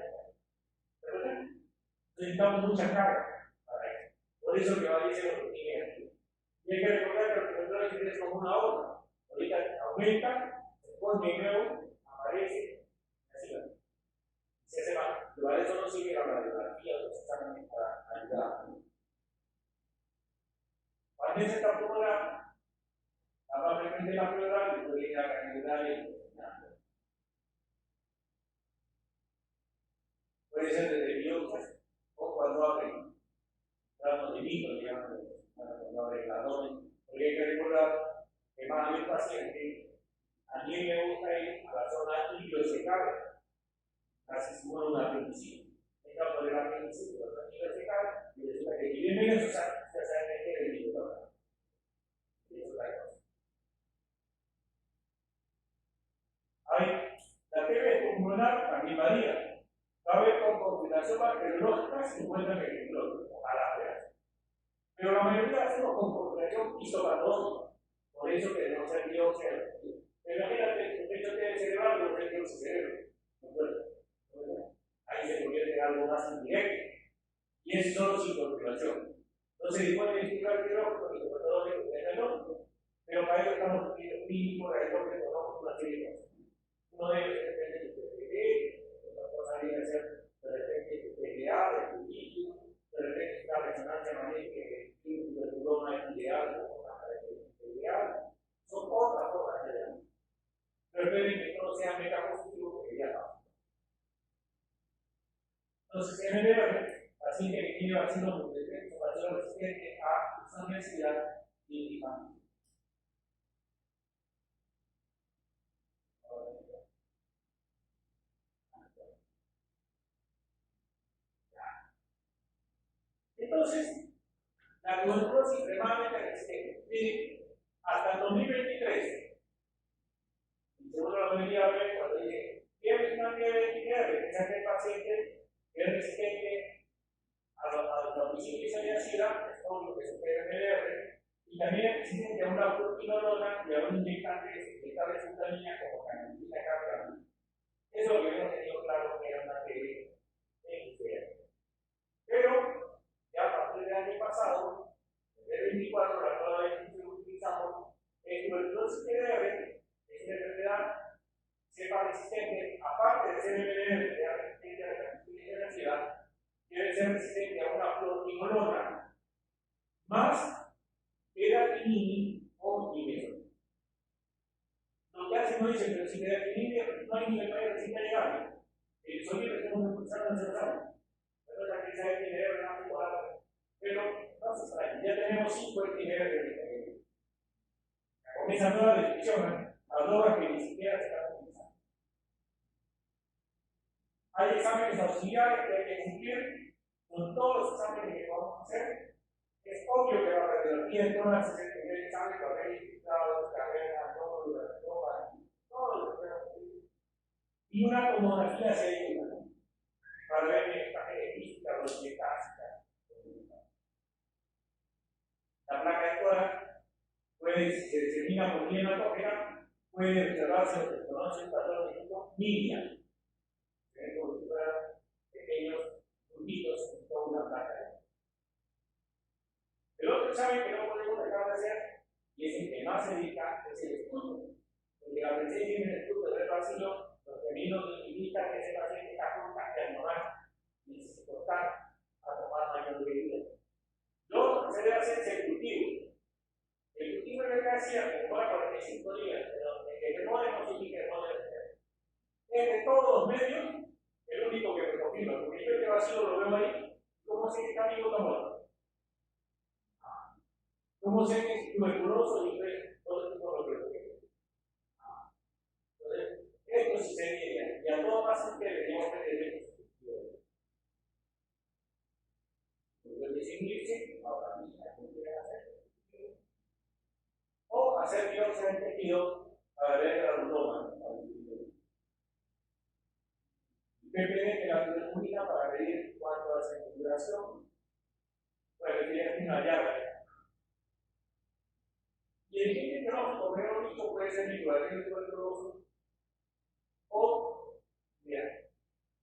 ¿verdad? Necesitamos mucha carga para eso. Por eso que va a decir lo que tiene aquí. Y hay que recordar que el tuberculosis es como una ola. Ahorita aumenta, se pone de nuevo, aparece, así va. Se hace mal. Pero para eso no sirve la radiografía o los exámenes para ayudar. Cuando es esta fórmula, probablemente la prueba le puede ir a la cantidad y puede ser desde biopsias o cuando abren gramos de micro, digamos, cuando abren el abdomen. Porque hay que recordar que más de un paciente, a mí me gusta ir a la zona iliocecal, casi seguro una apendicitis. Está por el apendicitis, la zona iliocecal, y resulta que tiene menos se sabe que es el micro. Y eso es la cosa. La TB pulmonar también varía. Va a haber con confirmación bacteriológica se encuentran en el cloro, ojalá sea. Pero la mayoría hacemos con confirmación histopatológica. Por eso queremos hacer biopsia. Pero imagínate, el hecho de cerebral no es biopsia cerebro. ¿No? Ahí se convierte en algo más indirecto. Y es solo sin confirmación. Entonces, después de identificar el biológico, histopatológico, diagnóstico, pero para ello estamos viendo clínico, radiológico, conocemos una serie de cosas. Uno de ellos es el PPD, otra cosa viene a ser de repente PPA, de líquido, de repente una resonancia magnética que tiene un tuberculoma ideal o una característica ideal. Son otras formas de diagnóstico. Pero esperen que todo sea metapositivo porque ya no. Entonces, MDR, paciente que tiene vacilo multidefecto, vacilo resistente a esa densidad y familia. Entonces, la tuberculosis extremadamente resistente. Hasta el 2023, y seguro la mayoría ve cuando dice, ¿qué es una TB23? Es aquel paciente que es resistente a los principios de SIDA, es obvio que supera el MDR, y también es resistente a una fluoquinolona y a un inyectante de flutamina como canalina carga. Eso es lo que habíamos tenido claro que era una TB23. Pero, ya a partir del año pasado, en el 24, la nueva definición que utilizamos es tuberculosis TDR, es una enfermedad cepa resistente, aparte de ser MDR, que es resistente a la transmisión de ansiedad, debe ser resistente a una fluoquinolona más eratinina o nimesulida. uno dice, pero si te define, no hay ni que recibir llegable. El sonido que tenemos que escuchar no se sabe. Pero la que sabe que debe una temporada. Pero no se sabe, ya tenemos 5 itinerarios de diferencia. Con esa nueva definición, a drogas que ni siquiera se están utilizando. Hay exámenes auxiliares que hay que cumplir con todos los exámenes que vamos a hacer. Es obvio que la radiología en todas las primer examen para ver infiltrados, carreras, nódulas, drogas, todo lo que sea. Y una tomografía segura para ver mensaje de física, metásica. La placa de tórax puede, si se determina por vía hematógena, puede observarse lo que se conoce el patrón de tipo media. Como si fueran pequeños puntitos en toda una placa de tórax. El otro examen que no podemos dejar de hacer, y es el que más se dedica, es el estudio. Porque la presencia en el estudio del vacío, los términos indican que ese paciente está contagiando más, necesita a tomar mayor medida. Lo otro que se debe hacer es el cultivo. El cultivo es que hacía, demora 45 días, pero el que demore no significa que no debe ser. Entre todos los medios, el único que me confirma, porque yo este vacío lo veo ahí, ¿cómo sé que está vivo o está muerto? ¿Cómo sé que es tuberculoso y todo este tipo de preocupaciones? Entonces, esto sí sería, y a todo paciente deberíamos tener esto. Pueden distinguirse, ahora mismo, ¿cómo quieren hacer? O hacer biopsia en tejido para ver el aruloma. PPD de la tuberculina para medir cuánto hace en configuración, para que tenga una llave. Y el gen tecnológico menos puede ser microarreglo tuberculoso o, mira,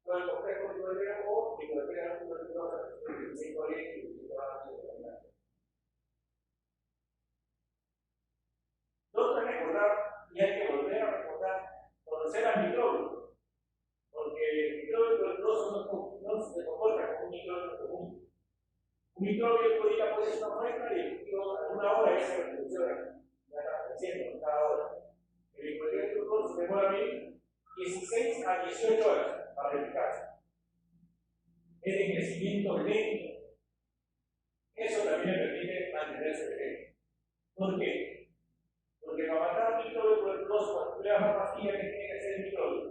todo el complejo microarreglo o microarreglo tuberculoso, sin colegio y lo otro es recordar, y hay que volver a recordar, conocer al microbio, porque el microbio tuberculoso no se comporta como un microbio común. Un microbio puede ser una muestra y alguna hora ya se reproducciona. Ya está creciendo cada hora. El microbioma tuberculoso se demora 16 a 18 horas para replicarse. Es de crecimiento lento. Eso también le permite mantenerse pequeño. ¿Por qué? Porque para matar un microbio tuberculoso, cuando tú le das una pastilla que tiene que ser el microbio,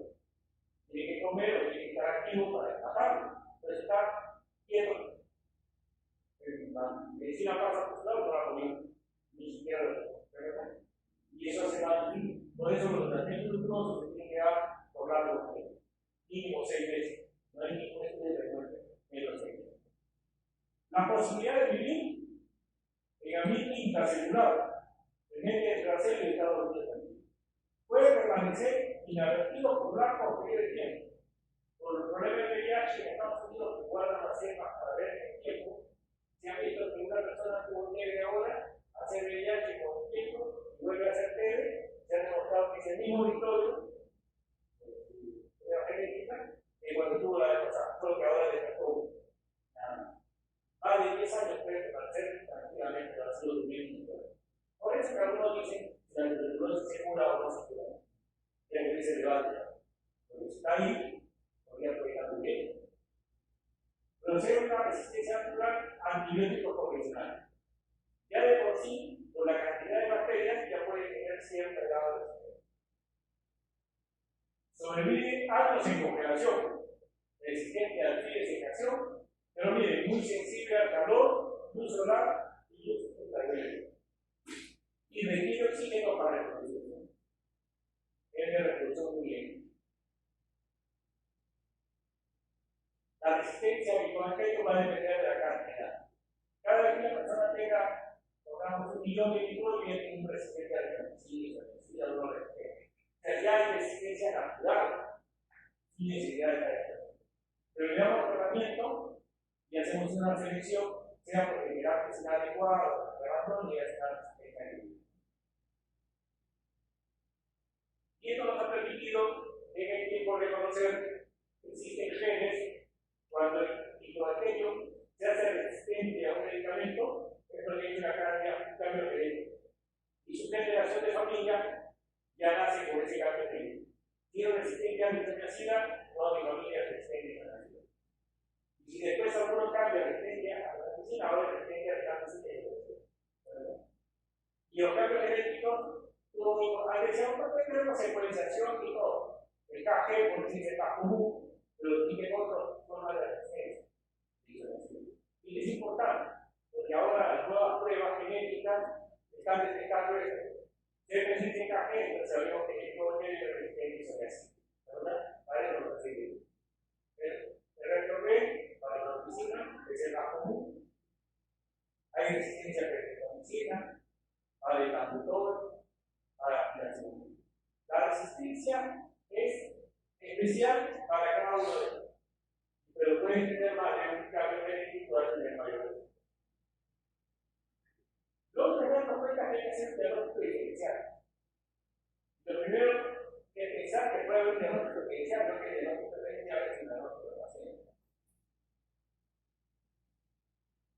tiene que comer o tiene que estar activo para matarlo. Entonces está quieto. La medicina pasa por su lado por la comida. Ni siquiera lo. Y eso hace mal. Por eso los tratamientos tuberculosos se tienen que dar por largo tiempo. Mínimo 6 meses. No hay ningún estudio de muerte en los 6 meses. La posibilidad de vivir en ambiente intracelular, en mente intracélula y Estados Unidos también, puede permanecer inadvertido por largo periodo de tiempo. Por el problema de VIH en Estados Unidos, que guardan las cepas para ver el tiempo, se ha visto que una persona tuvo TB ahora, hace VIH con un tiempo, y vuelve a hacer TB, se ha demostrado que es el mismo victorio de la genética que cuando tuvo la vez pasada, solo que ahora despertó. Más de 10 años puede permanecer tranquilamente la salud de un mismo. Por eso que algunos dicen si la tuberculosis se cura o no se cura. Tiene que se debate. Porque está ahí, todavía puede estar muy bien. Producir una resistencia natural a antibióticos convencionales. Ya de por sí, por la cantidad de bacterias, ya puede tener cierto grado de resistencia. Sobrevive años en congelación, resistente al frío y secación, pero mire, muy sensible al calor, luz solar y luz ultravioleta. Y requiere oxígeno para la reproducción. Es de reproducción muy lenta. La resistencia a microorganismos va a depender de la cantidad. Cada vez que la persona tenga, pongamos, 1 millón de microbios, tiene un resistente al penicilina, al no resistente. O sea, ya hay resistencia natural, sin necesidad de la. Pero le damos tratamiento y hacemos una selección, sea porque miramos que es inadecuado, que abandono y ya está resistencia. Y esto nos ha permitido en el tiempo reconocer que existen genes. Cuando el microbacterio se hace resistente a un medicamento, es porque hay un cambio genético. Y su generación de familia ya nace con ese cambio cambia resistencia a la medicina, ahora resistencia al cáncer de y los cambios genéticos, antes decíamos, no tenemos secuenciación y todo. El KG, por decir, es más común, pero tiene otras formas de resistencia. Y es importante, porque ahora las nuevas pruebas genéticas están detectando esto. Si es resistencia KG, entonces sabemos que el tipo de resistencia es así. ¿Verdad? Para eso lo seguimos. El resto B, para la medicina, es el más común. Hay resistencia a la medicina, a la etanbutor, a la aspiración. La resistencia es especial para cada uno de ellos, pero pueden tener más de un cambio genético y pueden tener mayor. Lo otro que nos cuenta que hay que hacer un diagnóstico diferencial. Lo primero que pensar que puede haber un diagnóstico diferencial, no que el diagnóstico diferencial es un diagnóstico de paciente.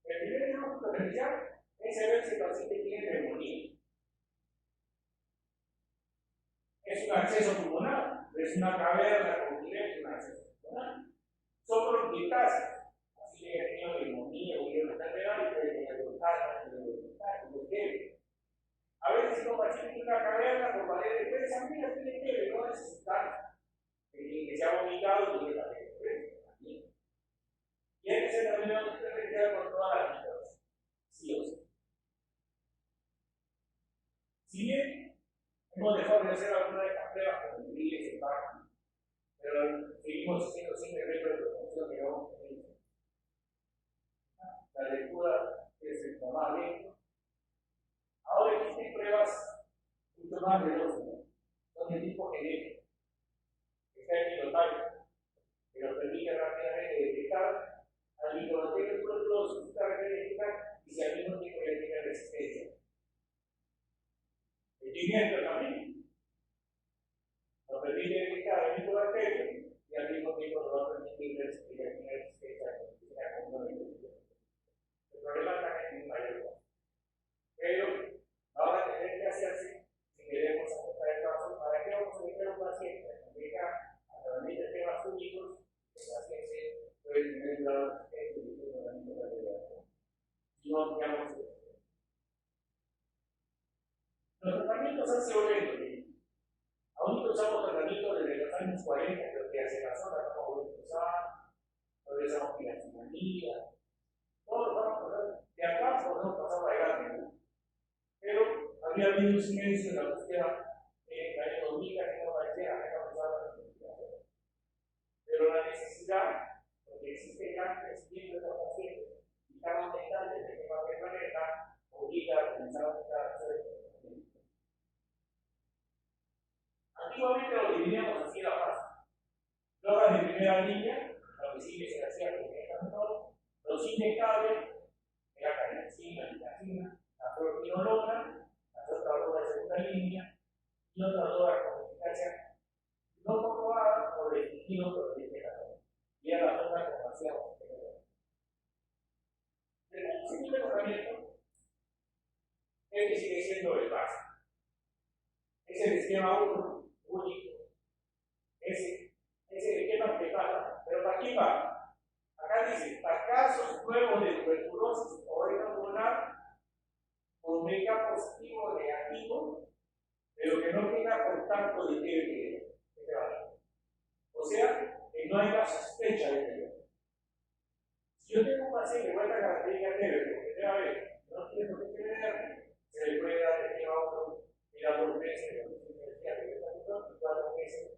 El primer diagnóstico diferencial es saber si el paciente tiene neumonía. Es un acceso pulmonar, es una caverna con un acceso pulmonar. Son bronquiectasis, así que he tenido neumonía o enfermedad y puede tener bronquiectasis, como quiere. A veces si un paciente tiene una caverna con pared de prensa, mira, tiene que no necesitar que se ha vomitado y tiene pared de prensa. Y hay que ser también una diferencial con todas las vidas, sí o sí. Si bien hemos dejado de hacer algunas de estas pruebas como el IES, el PAC, pero seguimos haciendo siempre métodos de función que vamos a tener. La lectura es el más lento. Ahora existen pruebas mucho más veloces, son de tipo genético. Está el genotype, que nos permite rápidamente detectar al individuo que tiene su característica y si al mismo tiempo le tiene resistencia. El pigmento también nos permite detectar el mismo bacterio y al mismo tiempo nos va a permitir ver si tiene resistencia a uno de ellos. El problema está que es mayor. Pero ahora tendrá que hacerse si queremos aceptar el caso. ¿Para qué vamos a meter a un paciente que tenga a través de temas únicos? El paciente puede tener un grado de resistencia y un tratamiento de radiación. Si no, digamos, los tratamientos han sido lentos. Aún usamos tratamientos desde los años 40, pero que hace la zona no podemos usar, todavía usamos piracinamida, todos los vamos a pasar, de acá podemos pasar adelante. Pero había habido un silencio en la búsqueda en el año 2000 que no parecía que no pasaba la investigación. Pero la necesidad, porque existe gran crecimiento de los pacientes y cada aumentante de que va a planeta, obliga a comenzar a buscar hacer. Antiguamente lo dividíamos así la fase. Drogas de primera línea, lo que sigue se hacía con el mejor, los inyectables, la canencina, la fluoroquinolona, las otras drogas de segunda línea y otras drogas con eficacia no comprobada o restringido por el indicador. Y era la droga con demasiado. El segundo tratamiento es que sigue siendo el básico. Es el esquema 1 único. Es el esquema que pasa. ¿Pero para quién va? Acá dice, para casos nuevos de tuberculosis o herida pulmonar con BK positivo o negativo, pero que no tenga contacto de TBT. O sea, que no haya sospecha de TBT. Si yo tengo un paciente que cuenta características TBT, porque debe haber, no tiene por qué tener, se le puede dar el tema otro, mira por meses, y 4 meses,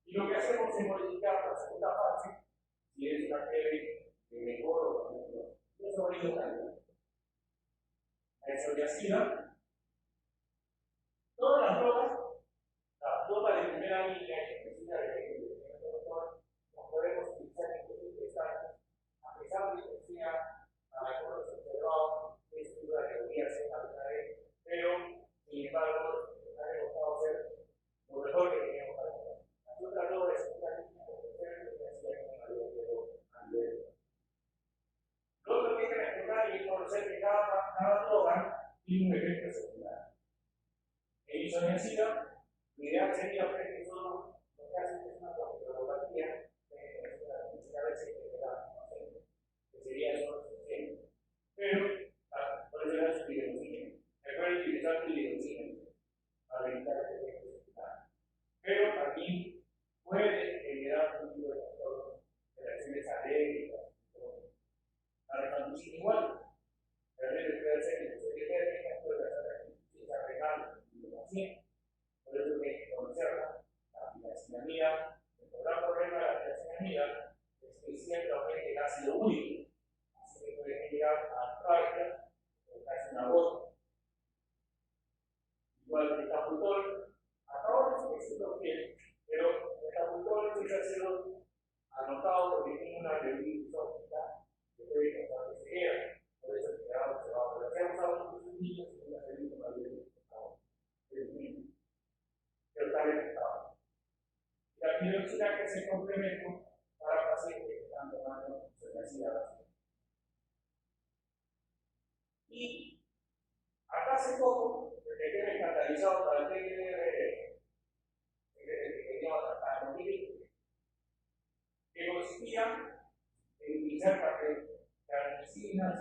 y lo que hacemos es modificar la segunda fase, si es una TB de mejor o no, y eso va a ir cambiando. La isoniazida, todas las drogas de primera línea que necesita de doctor, las podemos utilizar en distintos estados, a pesar de que sea a mejor observado, es una teoría C, pero sin embargo, ha demostrado ser lo mejor que teníamos para hacer. Las otras drogas de segunda línea, por ejemplo, que hacían una mayor de lo otro que hay que recordar y conocer que cada droga tiene un efecto secundario. En isoniazida, lo ideal sería que solo los casos que es una neuropatía, es siempre ofrece el ácido úrico, así que puede generar artralgia o casi una gota. Igual que el caputol, hasta ahora no sé si lo quiere, pero el caputol sí ha sido anotado porque tiene una reunión óptica que puede causar ceguera, por eso se ha observado. Pero se ha usado muchos niños y nunca se ha visto una reunión del niño, pero está detectado. La piroxina que es el complemento para pacientes que están tomando sedacida. Y acá hace poco, el tema estandarizado para el TNR que teníamos hasta el 2020, que consistía en utilizar carnicinas,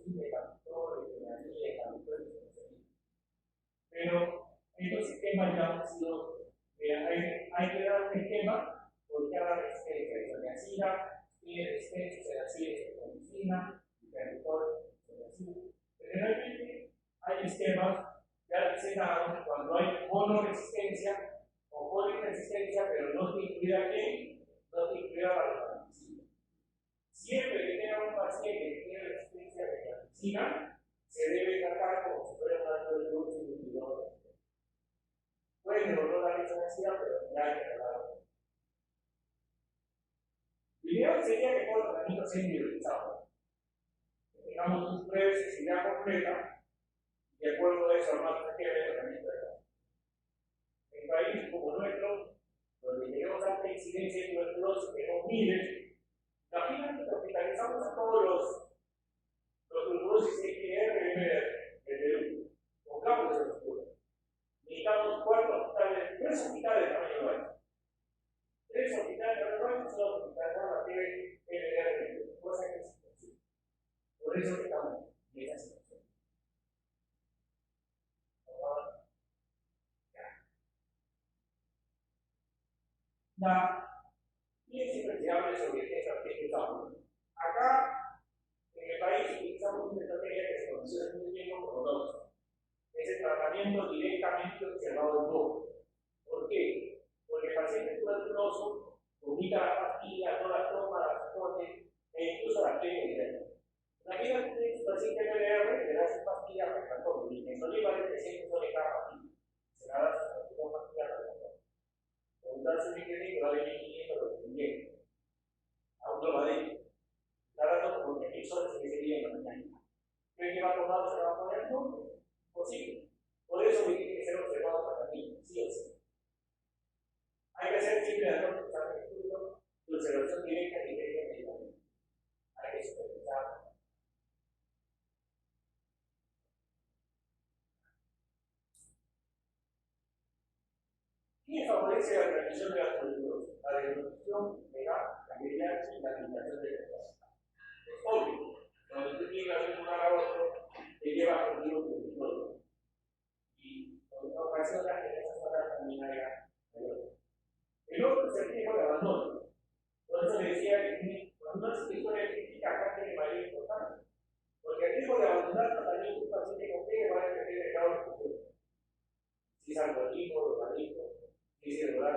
de captores, de captores, pero estos sistemas ya han sido, hay que dar un esquema por cada resistencia de sedacida, tiene resistencia sedacida de carnicina, interruptor, sedacida. Generalmente hay esquemas ya diseñados cuando hay monoresistencia o poliresistencia, pero no te incluida qué, no te incluida la carnicina. Siempre que tenga un paciente que tiene resistencia de carnicina, se debe tratar como si fuera un acto de luz inhibidor. Puede no dar resistencia, pero ya hay que tratarlo. Lo ideal sería que todo el tratamiento sea individualizado. Tengamos un prueba de sensibilidad completa, de acuerdo a eso, armar un esquema de tratamiento de cáncer. En países como nuestro, donde tenemos alta incidencia de tuberculosis, tenemos miles, imagínate que hospitalizamos a todos los tuberculosis XR de Perú, con campos de locura. Necesitamos 3 hospitales de tamaño nuevo. 3 hospitales de tamaño nuevo son hospitales con la PLR, cosa que es imposible. Por eso estamos en esa situación. Y siempre se habla sobre esta estamos. Acá, en el país, utilizamos una estrategia que se conoce hace mucho tiempo como DOX. Es el tratamiento directamente observado en boca. ¿Por qué? Porque el paciente tuberculoso vomita las pastillas, no las toma, las esconde, e incluso las tiene directas. Imagínate que tu paciente PLR le da sus pastillas para que las tome, y en soliva de 300 soles cada pastilla. Se la da sus pastillas para que las tome. Con un brazo de clínico vale 1500 lo que tiene. Aún lo va a decir. Está dando como 1000 soles ese día en la mañana. ¿Creen que va a tomar se va a poner? No. Posible. Por eso tiene que ser observado para mí, sí o sí. Hay que hacer siempre la norma de estudio de observación directa y directa de medicamento. Hay que supervisar. ¿Quién favorece la transmisión de la tuberculosis? La desnutrición, la VIH y la limitación de la casa. Es obvio, cuando tú llegas de un lugar a otro, te llevas contigo tuberculosis. Y con esta ocasión, en esas zonas también hay mayor. El otro es el riesgo de abandono. Por eso le decía que cuando uno hace historia clínica, acá tiene mayor importancia. Porque el riesgo de abandonar también un paciente con PLR va a depender del grado de ejecución. Si es alcoholismo, drogadicto, si es irregular,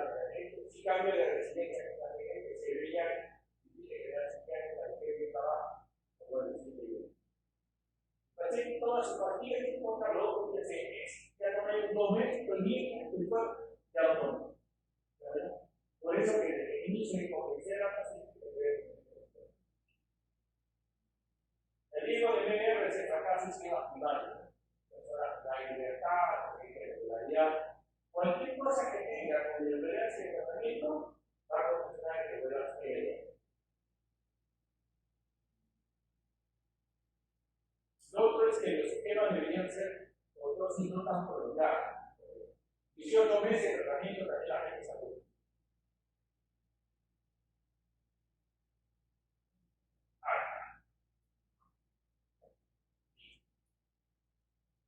si cambia de residencia que está vigente, se veía y que queda psiquiátrica, la que estaba, o bueno, sí, el paciente toma su partida y se compra luego porque ya no hay un 2 meses, pero ni el cuerpo ya lo toma. Por eso que desde el inicio de convencer a la paciente que debe. El riesgo de MDR es el fracaso sistema primario. La libertad, la irregularidad, cualquier cosa que tenga con irregularidad de tratamiento va a condicionar que vuelva a ser. Lo otro es que los sistemas deberían ser otros y no tan prolongados. 18 meses de tratamiento también la gente se aburre.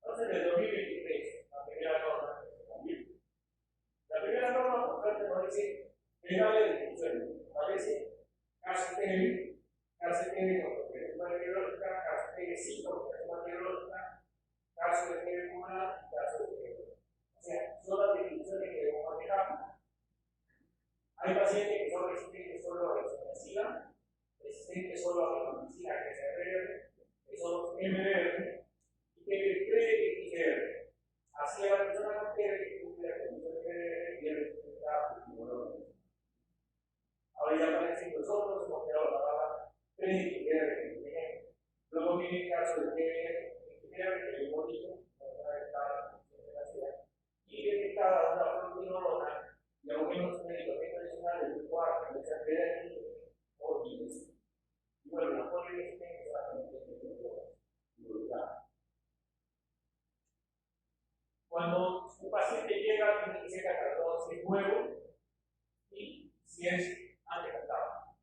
Entonces, en el 2023, la primera norma que se cambió. La primera norma, por suerte, no dice legal de distribución. Aparece caso TN con protección bacteriológica, caso TN5 con protección bacteriológica, caso de TN pulmonar y caso de TN. O sea, son las definiciones que debemos manejar. Hay pacientes que son resistentes solo a la isoniazida, resistente solo a la rifampicina, que es RR, que son MDR, y que cree que es IgR. Así la persona no quiere que cumple la condición de MDR y el resultado de ahora ya aparecen nosotros, hemos creado la palabra pre-IgR. Luego viene el caso de IgR, que hemos dicho, y detectada una proteína y aún menos medicamento adicional del grupo A, que es el PDL o IgG. Y bueno, la poliinsina es la cuando un paciente llega, tiene que ser catalogado si es nuevo y si es antecatado.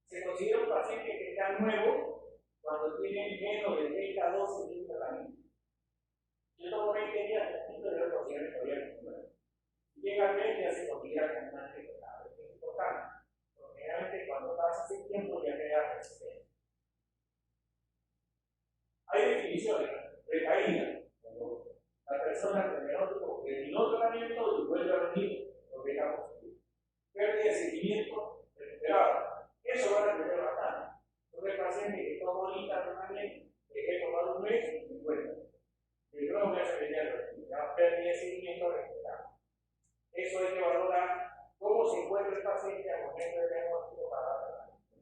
Se considera un paciente que está nuevo cuando tiene menos de 30 dosis de un tratamiento. Yo tomo 20 días de tratamiento y luego considero todavía nuevo. Llega al 20 ya se considera como un antecatado. Es importante, porque generalmente cuando pasa ese tiempo ya queda resistencia. Hay definiciones, recaída. Cuando la persona terminó tratamiento y vuelve a venir, lo deja positivo. Pérdida de seguimiento recuperado. Eso va a depender bastante. Entonces, el paciente que toma ahorita tratamiento, dejé tomar un mes y vuelve. El nuevo mes se venía ya pérdida de seguimiento recuperado. Eso hay que valorar cómo se encuentra el paciente al momento de diagnóstico para dar tratamiento.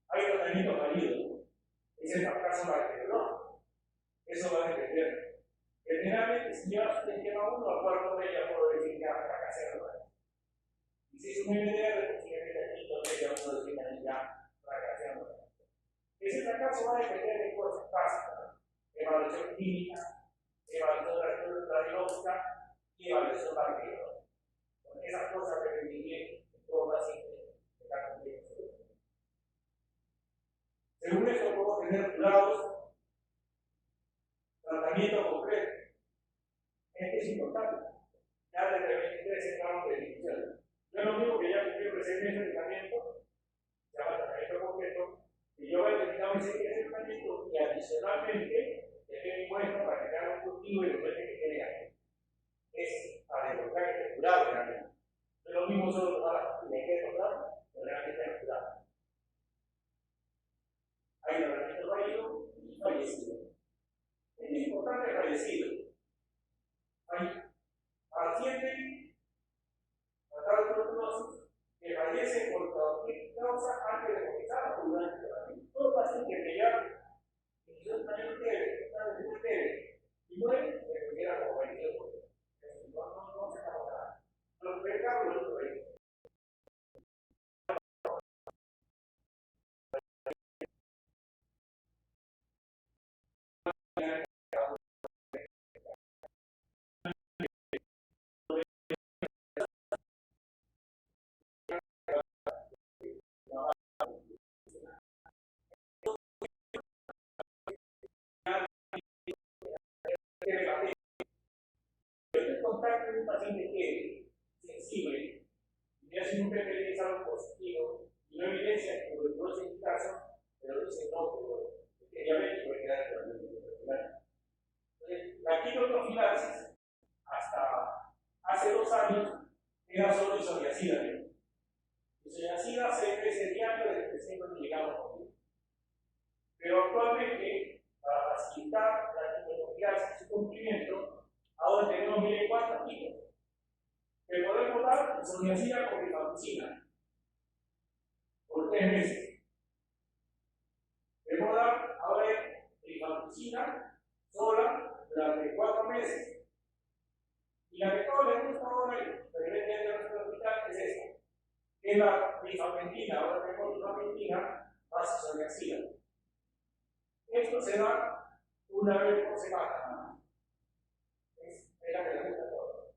Hay tratamiento fallido. Es el fracaso bacteriológico. Eso va a depender. Generalmente, si llevas un esquema 1 al cuarto mes, ya puedo decir que ya fracasé. Y si es un MDR, posiblemente al quinto mes ya puedo decir que ya fracasé. Ese fracaso va a depender de cosas básicas: evaluación clínica, evaluación radiológica y evaluación bacteriológica. Porque esas cosas deben vivir en todo paciente que está cumpliendo. Según esto, podemos tener curados tratamiento completo. Esto es importante. Ya desde 23 entramos de definición. Yo no digo que ya cumplí 6 meses de tratamiento, se llama tratamiento completo, y yo voy a terminar ese tratamiento y adicionalmente dejé mi muestra para que haga un cultivo y después que quede ahí. Es para demostrar que es curado realmente. No es lo mismo solo tomar la pastilla que es curado, pero realmente es curado. Hay tratamiento fallido y fallecido. Es importante el fallecido. Hay pacientes tratados de tuberculosis que fallecen por cualquier causa antes de comenzar o durante el tratamiento. Todo paciente que ya inició un tratamiento leve y muere, se considera como fallecido por eso. No se acaba nada. Los pecados no lo ven. Contacto de un paciente que es sensible y le hacen un PPD es algo positivo y no evidencia que tuberculosis en caso, pero dice no, pero es diabético puede quedar con el tuberculosis. Entonces, la quimioprofilaxis hasta hace 2 años era solo isoniazida. Isoniazida 6 veces diario de 300 miligramos por día. Pero actualmente, para facilitar la quimioprofilaxis y su cumplimiento, ahora tenemos, miren cuántos tipos. Que podemos dar isoniazida con rifampicina por 3 meses. Podemos dar ahora rifampicina sola durante 4 meses. Y la que todos les gusta ahora, preferentemente en nuestro hospital, es esta. Que es la rifampentina. Ahora tenemos rifampentina más isoniazida. Esto se da una vez por semana. Es la que les gusta a todos.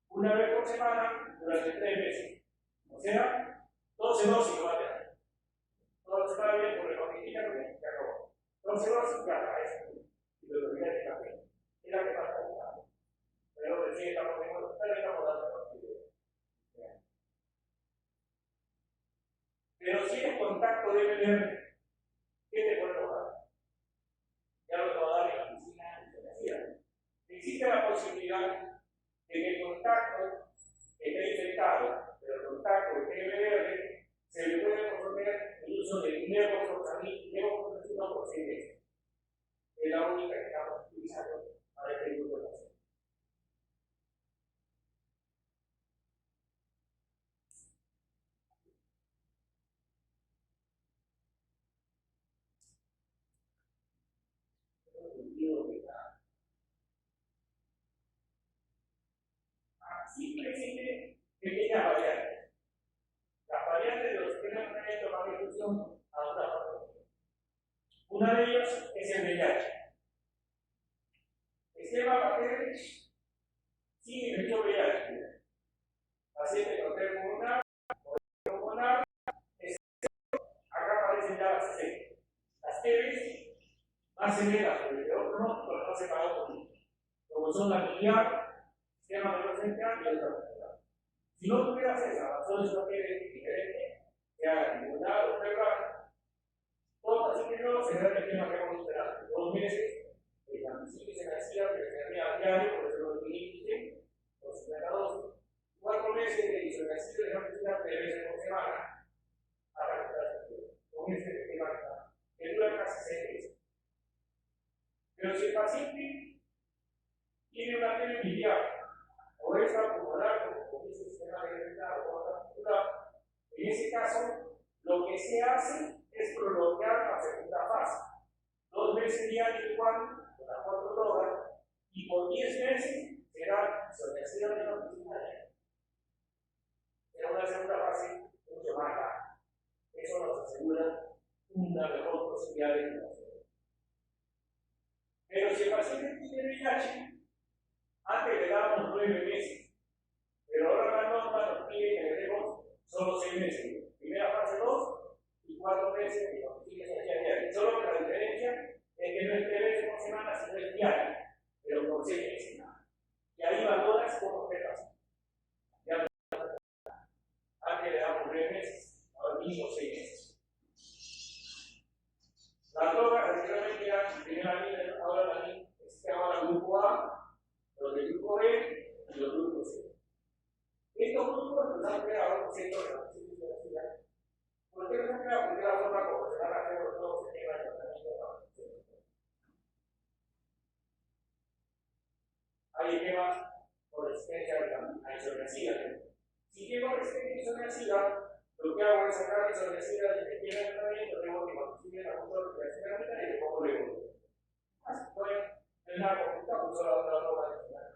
Una vez por semana durante 3 meses. O sea, 12 dosis lo va a tener. Todo se va bien por rifampentina, que se acabó. 12 dosis, ya está, eso. Y lo terminé de café. Es la que más está buscando. Pero recién estamos dando la partida. Pero si es contacto de MDR, ¿qué te podemos dar? Ya lo te va a dar en la oficina isoniazida. Existe la posibilidad de que el contacto esté infectado, pero el contacto de MDR se le sentido de la simplemente pequeñas variantes. Las variantes de los sistemas de tratamiento para la difusión a otra patología. Una de ellas es el VIH. Esteban Bacteria sigue infección VIH. Paciente con pulmonar, pulmonar, acá aparecen ya las C. Las TBs más severas, pero el peor pronóstico las ha separado conmigo. Como son la miliar, sistema de central y otra enfermedad. Si no tuvieras esa razón, es una TB diferente, que haga inmunidad o febral, todas así que no será el tema que hemos esperado. 2 meses, el clandestino se me hacía, que se hacía a diario, por eso lo viniste, por 52, 4 meses de isolación de la oficina 3 veces por semana, hasta que está con este tema que dura casi 6 meses. Pero si el paciente tiene una TB biliar, o esta pulmonar, como dice el sistema de defensa o otra muscular, en ese caso, lo que se hace es prolongar la segunda fase. 2 meses diarios igual, con las 4 drogas, y por 10 meses será isolación de la oficina diaria. Será una segunda fase mucho más larga. Eso nos asegura una mejor posibilidad de curación. Pero si el paciente tiene VIH, antes le damos 9 meses, pero ahora la norma nos pide que le demos solo 6 meses. Primera fase 2 y 4 meses, y lo que sigue es diario. Solo que la diferencia es que no es 3 veces por semana, sino es diario, pero por 6 meses. Y ahí valoras cómo te pasa. Antes le damos 9 meses, ahora mismo 6 meses. La droga, anteriormente era primera línea, ahora también existe ahora el grupo A, los del grupo B y los grupos C. Estos grupos nos han creado un centro de la ciudad. ¿Por qué nos han creado? Porque la forma como se van a hacer los dos sistemas de tratamiento de la ciudad. Hay temas por existencia de la isoniazida. Si tengo resistencia a isoniazida, lo que hago es sacar la isoniazida de mi de tratamiento, tengo que constituir la motor de la isoniazida y le pongo luego. Así que en la consulta uso la otra droga adicional.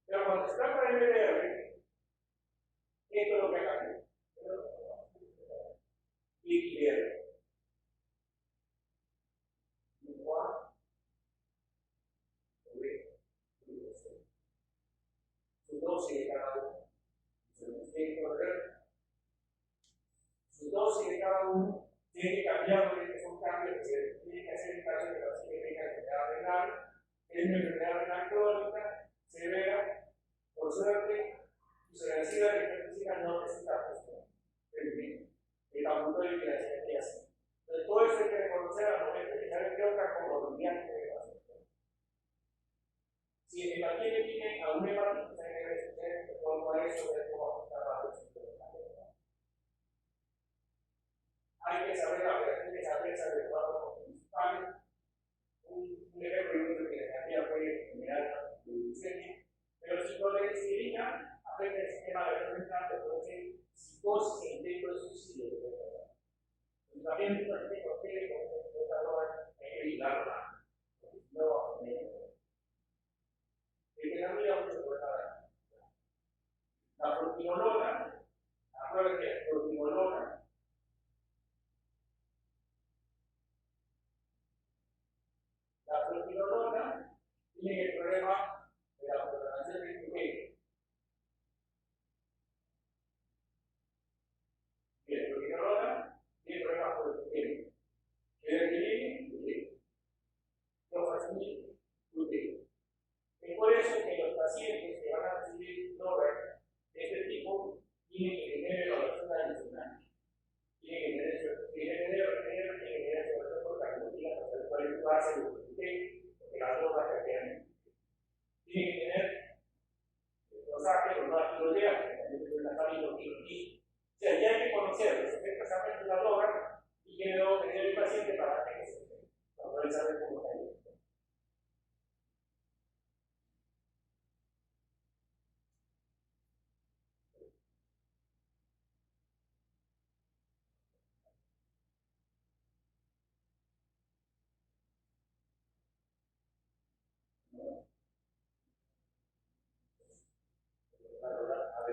Pero cuando se trata de MDR, esto es lo que cambia. IR. Igual. Su dosis de cada uno. Su dosis de cada uno tiene que cambiar porque son cambios que se tienen que hacer en caso de que la paciente tenga enfermedad renal, es una enfermedad renal crónica, severa, por suerte, y su necesidad de medicina no necesita justo el ambulatorio y la cirugía así. Entonces, todo eso hay que reconocer al momento de saber qué otra comorbilidad tiene el paciente. Si el paciente tiene alguna hepatitis, hay que ver cómo eso, ver cómo afecta a la situación. Hay que saber la operación de esa prensa de cuadros principales. Un ejemplo que la terapia puede generar glucemia, pero si no le insulina, afecta el sistema de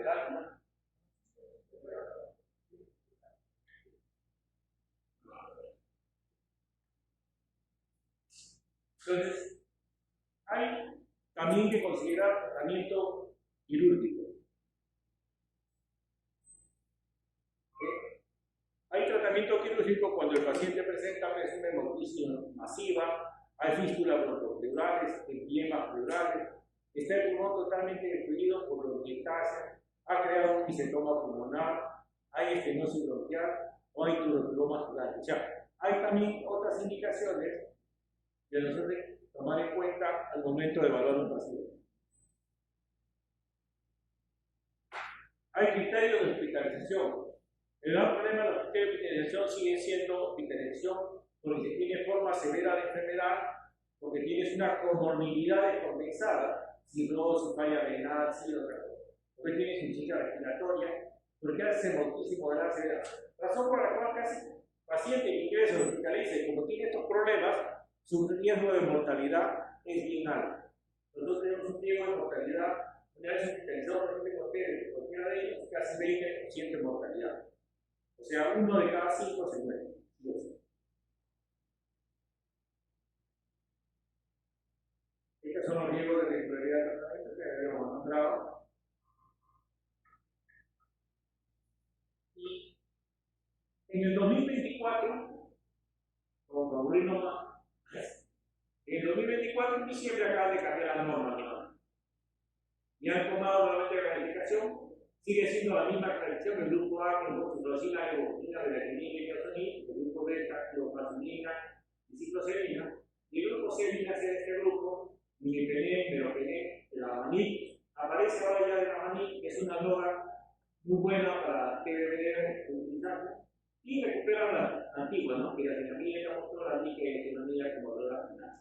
gravedad, ¿no? Entonces, hay también que considerar tratamiento quirúrgico. Hay tratamiento quirúrgico cuando el paciente presenta presión de hemorragia masiva, hay fístulas broncopleurales, edema pleurales, está el pulmón totalmente destruido por bronquiectasia, ha creado un epicentoma pulmonar, hay estenosis bronquial o hay tuberculosis pleural. O sea, hay también otras indicaciones que nosotros tomar en cuenta al momento de evaluar un paciente. Hay criterios de hospitalización. El gran problema de los criterios de hospitalización sigue siendo hospitalización porque se tiene forma severa de enfermedad, porque tienes una comorbilidad descompensada, cirrosis, falla renal, porque tienes insuficiencia respiratoria, porque haces hemorragia de la severa. Razón por la cual casi paciente que ingresa se hospitalice, como tiene estos problemas, su riesgo de mortalidad es bien alto. Nosotros tenemos un riesgo de mortalidad, una vez hospitalizado paciente con cualquiera de ellos, casi 20% de mortalidad. O sea, 1 de cada 5 se muere. Estos son los riesgos de regularidad del tratamiento que habíamos nombrado. Y en el 2024, con Paulino más, en el 2024, en diciembre, acaban de cambiar la norma, ¿no? Y han tomado nuevamente la calificación, sigue siendo la misma calificación, el grupo A, con oxitocina, levotina, betaquinina y querosonil, el grupo B, clofazimina y cicloserina, y el grupo C viene a ser este grupo, imipenem, meropenem, elavamil. Aparece ahora ya elavamil, que es una droga muy buena para TBD utilizarla, y recuperan la antigua, ¿no? Que la dinamina, la motora, y que dinamina como droga final.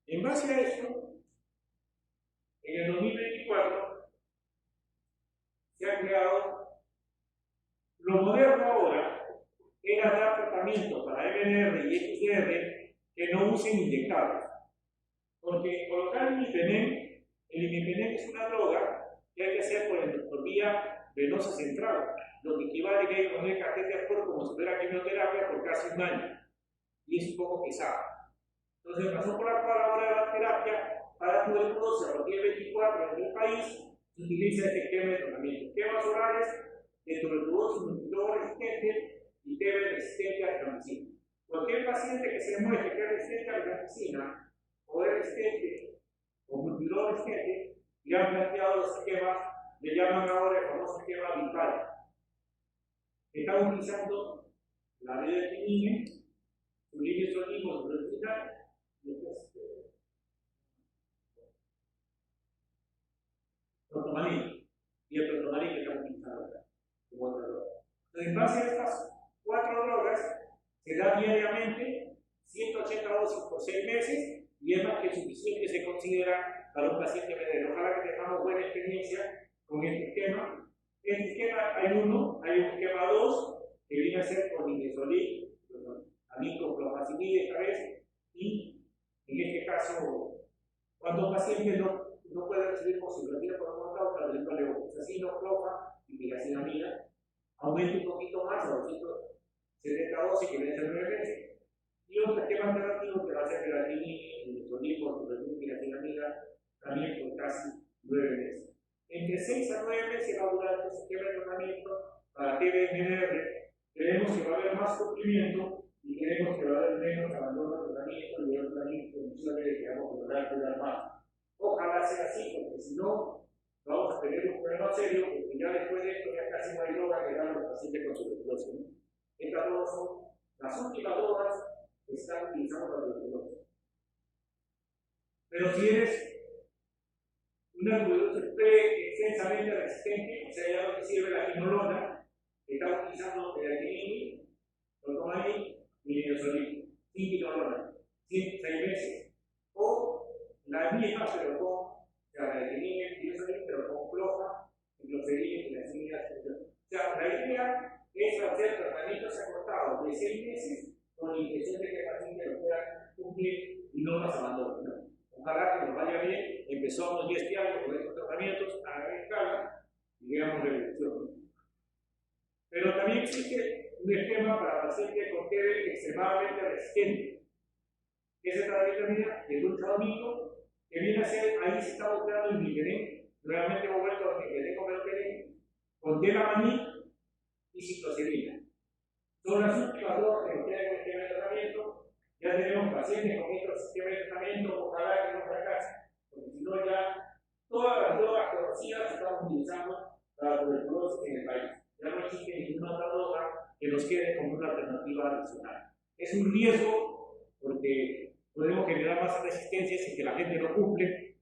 En base a esto, en el 2024 se ha creado, lo moderno ahora era dar tratamiento para MDR y XDR que no usen inyectables. Porque colocar el imipenem es una droga que hay que hacer por vía venosa central, lo que equivale a que hay que poner catéter como si fuera quimioterapia por casi un año. Y es un poco pesado. Entonces, razón por la cual ahora la terapia para tuberculosis a partir del 24 en el país se utiliza este esquema de tratamiento. Esquemas orales de tuberculosis multidroga resistente y TB resistente a la rifampicina. Cualquier paciente que se demuestre que es resistente a la rifampicina o es resistente o multidroga resistente y han planteado los esquemas, le llaman ahora el famoso esquema vital. Están utilizando la biodequinine, su libisolismo, su resistente, protomalina, y el protomalina que estamos utilizando acá, como otra droga. Entonces, en base a estas 4 drogas, se da diariamente 180 dosis por 6 meses, y es más que suficiente, se considera para un paciente MDR. Ojalá que tengamos buena experiencia con este esquema. En este esquema hay un esquema 2, que viene a ser con linezolid, también con clofazimida esta vez, y en este caso, cuando un paciente no puede recibir posibilidades por un montón, pero le levofloxacino, clofa y piracinamida, aumenta un poquito más a 270 dosis que viene a ser 9 meses. Y otro esquema alternativo que va a ser gelatinina, nitrolipo, piracinamida, también por casi 9 meses. Entre 6 a 9 meses va a durar este esquema de tratamiento para TBMDR. Creemos que va a haber más sufrimiento y creemos que va a haber menos abandono de tratamiento y otras condiciones de que vamos a lograr cuidar más. Ojalá sea así, porque si no, vamos a tener un problema serio, porque ya después de esto ya casi no hay droga que dan a los pacientes con tuberculosis, ¿no? Estas drogas son las últimas drogas que se están utilizando para tuberculosis. Pero si eres una tuberculosis extensamente resistente, o sea, ya no te sirve la quinolona, estás utilizando pediatrinil, protomalin y linezolid, sin quinolona, 6 meses. O la misma, pero con gelatinina y linezolid, pero con clofa, cicloserina y las semillas. O sea, la idea es hacer tratamientos acortados de 6 meses con la intención de que el paciente lo pueda cumplir y no los abandone, ¿no? Ojalá que nos vaya bien. Empezamos ya este año con estos tratamientos a gran escala existe un esquema para pacientes con TB extremadamente resistente. Ese tratamiento de glutadamino, que viene a ser, ahí se está buscando el migrén, nuevamente hemos vuelto a migrén con delamanin y cicloserina. Son las últimas dos que nos quedan en el esquema de tratamiento. Ya tenemos pacientes con estos esquemas de tratamiento, ojalá que no fracasen, porque si no ya todas las drogas conocidas se están utilizando para la tuberculosis en el país. Ya no existe ninguna otra droga que nos quede como una alternativa adicional. Es un riesgo porque podemos generar más resistencias y que la gente no cumple